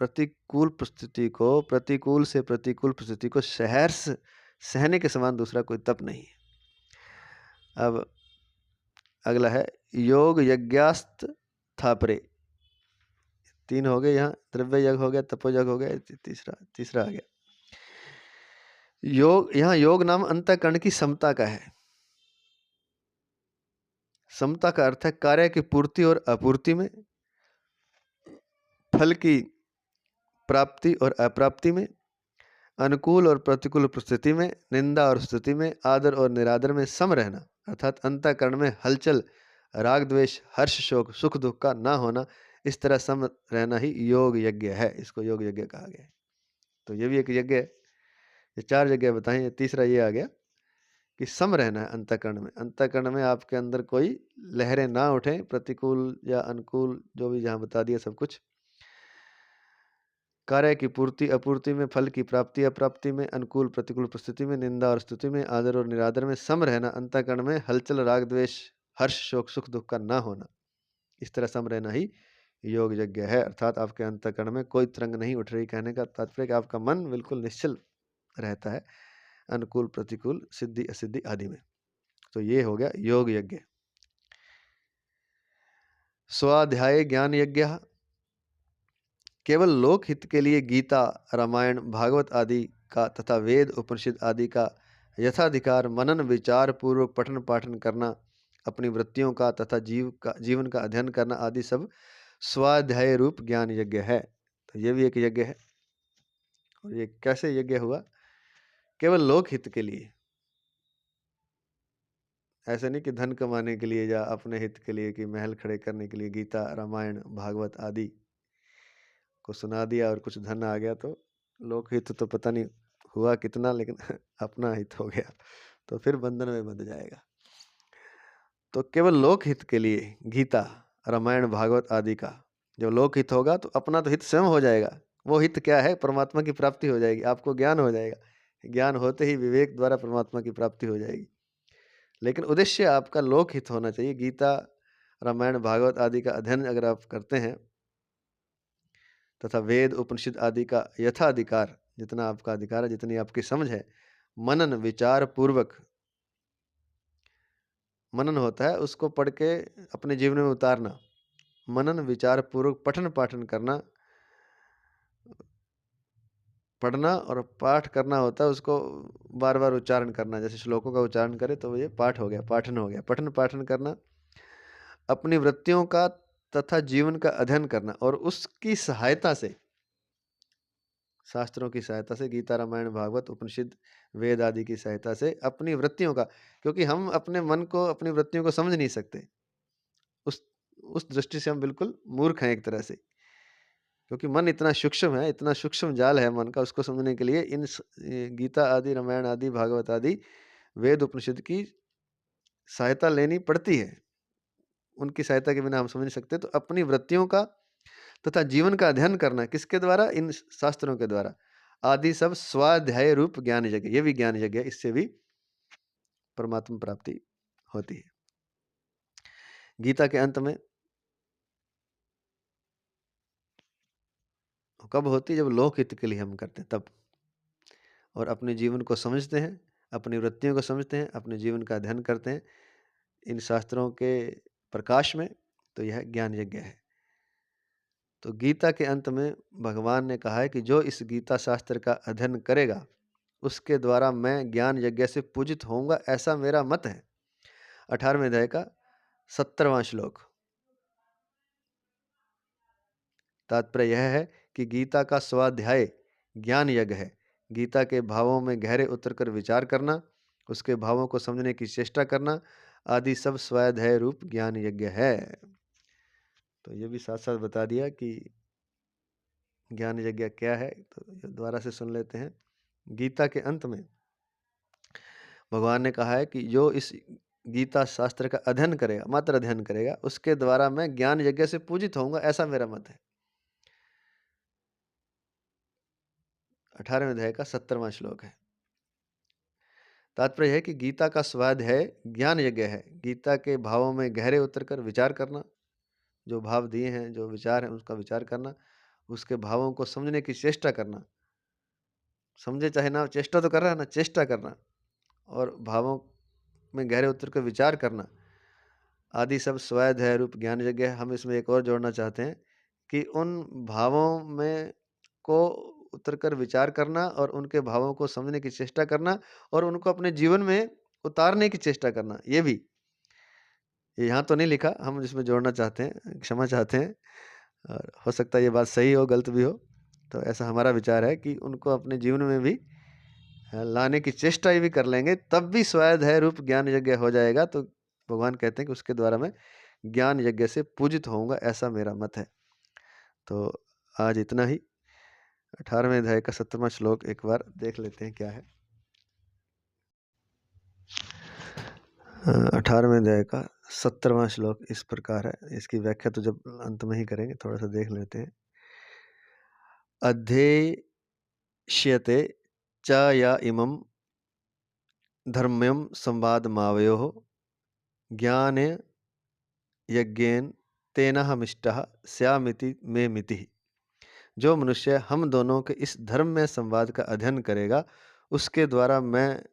प्रतिकूल से प्रतिकूल परिस्थिति को सहर्ष सहने के समान दूसरा कोई तप नहीं है। अब अगला है योग यज्ञास्त थापरे। 3 हो गए, यहाँ द्रव्य यज्ञ हो गया, तपो यज्ञ हो गया, तीसरा आ गया योग। यहाँ योग नाम अंतःकरण की समता का है। समता का अर्थ है कार्य की पूर्ति और अपूर्ति में, फल की प्राप्ति और अप्राप्ति में, अनुकूल और प्रतिकूल परिस्थिति में, निंदा और स्तुति में, आदर और निरादर में सम रहना, अर्थात अंतःकरण में हलचल, राग द्वेष, हर्ष शोक, सुख दुख का ना होना, इस तरह सम रहना ही योग यज्ञ है। इसको योग यज्ञ कहा गया है। तो ये भी एक यज्ञ है। ये 4 जगह बताएं। ये तीसरा ये आ गया कि सम रहना है अंतःकरण में। अंतःकरण में आपके अंदर कोई लहरें ना उठें, प्रतिकूल या अनुकूल, जो भी जहाँ बता दिया सब कुछ। कार्य की पूर्ति अपूर्ति में, फल की प्राप्ति अप्राप्ति में, अनुकूल प्रतिकूल परिस्थिति में, निंदा और स्तुति में, आदर और निरादर में सम रहना। अंतःकरण में हलचल, राग द्वेष, हर्ष शोक सुख दुख का ना होना। इस तरह सम रहना ही योग यज्ञ है। अर्थात आपके अंतःकरण में कोई तरंग नहीं उठ रही। कहने का तात्पर्य कि आपका मन बिल्कुल निश्चल रहता है अनुकूल प्रतिकूल, सिद्धि असिद्धि आदि में। तो ये हो गया योग यज्ञ। स्वाध्याय ज्ञान यज्ञ। केवल लोक हित के लिए गीता, रामायण, भागवत आदि का तथा वेद उपनिषद आदि का यथाधिकार मनन विचार पूर्वक पठन पाठन करना, अपनी वृत्तियों का तथा जीवन का अध्ययन करना आदि सब स्वाध्याय रूप ज्ञान यज्ञ है। तो ये भी एक यज्ञ है। और ये कैसे यज्ञ हुआ? केवल लोक हित के लिए। ऐसे नहीं कि धन कमाने के लिए या अपने हित के लिए, कि महल खड़े करने के लिए गीता, रामायण, भागवत आदि को सुना दिया और कुछ धन आ गया। तो लोक हित तो पता नहीं हुआ कितना, लेकिन अपना हित हो गया तो फिर बंधन में बंध जाएगा। तो केवल लोक हित के लिए गीता, रामायण, भागवत आदि का जब लोक हित होगा तो अपना तो हित स्वयं हो जाएगा। वो हित क्या है? परमात्मा की प्राप्ति हो जाएगी, आपको ज्ञान हो जाएगा। ज्ञान होते ही विवेक द्वारा परमात्मा की प्राप्ति हो जाएगी। लेकिन उद्देश्य आपका लोक हित होना चाहिए। गीता, रामायण, भागवत आदि का अध्ययन अगर आप करते हैं तथा वेद उपनिषद आदि का यथाधिकार, जितना आपका अधिकार है, जितनी आपकी समझ है, मनन विचार पूर्वक, मनन होता है उसको पढ़ के अपने जीवन में उतारना। मनन विचार पूर्वक पठन पाठन करना। पढ़ना और पाठ करना होता है, उसको बार बार उच्चारण करना। जैसे श्लोकों का उच्चारण करे तो ये पाठ हो गया, पाठन हो गया। पठन पाठन करना, अपनी वृत्तियों का तथा जीवन का अध्ययन करना और उसकी सहायता से, शास्त्रों की सहायता से, गीता, रामायण, भागवत, उपनिषद, वेद आदि की सहायता से अपनी वृत्तियों का, क्योंकि हम अपने मन को, अपनी वृत्तियों को समझ नहीं सकते। उस दृष्टि से हम बिल्कुल मूर्ख हैं एक तरह से, क्योंकि मन इतना सूक्ष्म है, इतना सूक्ष्म जाल है मन का। उसको समझने के लिए इन गीता आदि, रामायण आदि, भागवत आदि, वेद उपनिषद की सहायता लेनी पड़ती है। उनकी सहायता के बिना हम समझ नहीं सकते। तो अपनी वृत्तियों का तथा जीवन का अध्ययन करना किसके द्वारा? इन शास्त्रों के द्वारा। आदि सब स्वाध्याय रूप ज्ञान यज्ञ। ये भी ज्ञान यज्ञ है। इससे भी परमात्मा प्राप्ति होती है। गीता के अंत में कब होती है? जब लोक हित के लिए हम करते हैं तब। और अपने जीवन को समझते हैं, अपनी वृत्तियों को समझते हैं, अपने जीवन का अध्ययन करते हैं इन शास्त्रों के प्रकाश में, तो यह ज्ञान यज्ञ है। तो गीता के अंत में भगवान ने कहा है कि जो इस गीता शास्त्र का अध्ययन करेगा उसके द्वारा मैं ज्ञान यज्ञ से पूजित होऊंगा, ऐसा मेरा मत है। 18वें अध्याय का 17वां श्लोक। तात्पर्य यह है कि गीता का स्वाध्याय ज्ञान यज्ञ है। गीता के भावों में गहरे उतरकर विचार करना, उसके भावों को समझने की चेष्टा करना आदि सब स्वाध्याय रूप ज्ञान यज्ञ है। तो ये भी साथ साथ बता दिया कि ज्ञान यज्ञ क्या है। तो दोबारा से सुन लेते हैं। गीता के अंत में भगवान ने कहा है कि जो इस गीता शास्त्र का अध्ययन करेगा, मात्र अध्ययन करेगा, उसके द्वारा मैं ज्ञान यज्ञ से पूजित होऊंगा, ऐसा मेरा मत है। 18वें अध्याय का 17वां श्लोक है। तात्पर्य है कि गीता का स्वाध्याय ज्ञान यज्ञ है। गीता के भावों में गहरे उतरकर विचार करना, जो भाव दिए हैं, जो विचार हैं, उसका विचार करना, उसके भावों को समझने की चेष्टा करना। समझे चाहे ना, चेष्टा तो कर रहा है ना, चेष्टा करना, और भावों में गहरे उतरकर विचार करना आदि सब स्वाध्याय रूप ज्ञान यज्ञ है। हम इसमें एक और जोड़ना चाहते हैं कि उन भावों में को उतरकर विचार करना और उनके भावों को समझने की चेष्टा करना और उनको अपने जीवन में उतारने की चेष्टा करना। ये भी, ये यहाँ तो नहीं लिखा, हम इसमें जोड़ना चाहते हैं, क्षमा चाहते हैं। और हो सकता है ये बात सही हो, गलत भी हो। तो ऐसा हमारा विचार है कि उनको अपने जीवन में भी लाने की चेष्टा भी कर लेंगे, तब भी स्वाध्याय रूप ज्ञान यज्ञ हो जाएगा। तो भगवान कहते हैं कि उसके द्वारा मैं ज्ञान यज्ञ से पूजित होऊंगा, ऐसा मेरा मत है। तो आज इतना ही। 18वें अध्याय का 17वां श्लोक एक बार देख लेते हैं क्या है। 18वें अध्याय का 17वां श्लोक इस प्रकार है। इसकी व्याख्या तो जब अंत में ही करेंगे, थोड़ा सा देख लेते हैं। अध्येष्यते च या इमं धर्म्यं संवादमावयोः ज्ञाने यज्ञेन तेनहमिष्टः स्यामिति मे मितिः। जो मनुष्य हम दोनों के इस धर्म में संवाद का अध्ययन करेगा, उसके द्वारा मैं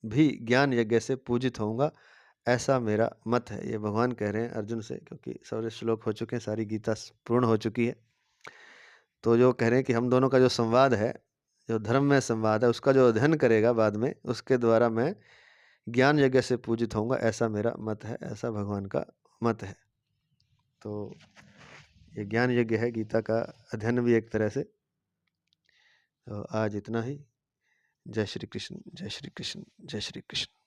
भी ज्ञान यज्ञ से पूजित होऊंगा, ऐसा मेरा मत है। ये भगवान कह रहे हैं अर्जुन से, क्योंकि सारे श्लोक हो चुके हैं, सारी गीता पूर्ण हो चुकी है। तो जो कह रहे हैं कि हम दोनों का जो संवाद है, जो धर्म में संवाद है, उसका जो अध्ययन करेगा बाद में, उसके द्वारा मैं ज्ञान यज्ञ से पूजित होऊंगा, ऐसा मेरा मत है, ऐसा भगवान का मत है। तो ये ज्ञान यज्ञ है, गीता का अध्ययन भी एक तरह से। तो आज इतना ही। जय श्री कृष्ण, जय श्री कृष्ण, जय श्री कृष्ण।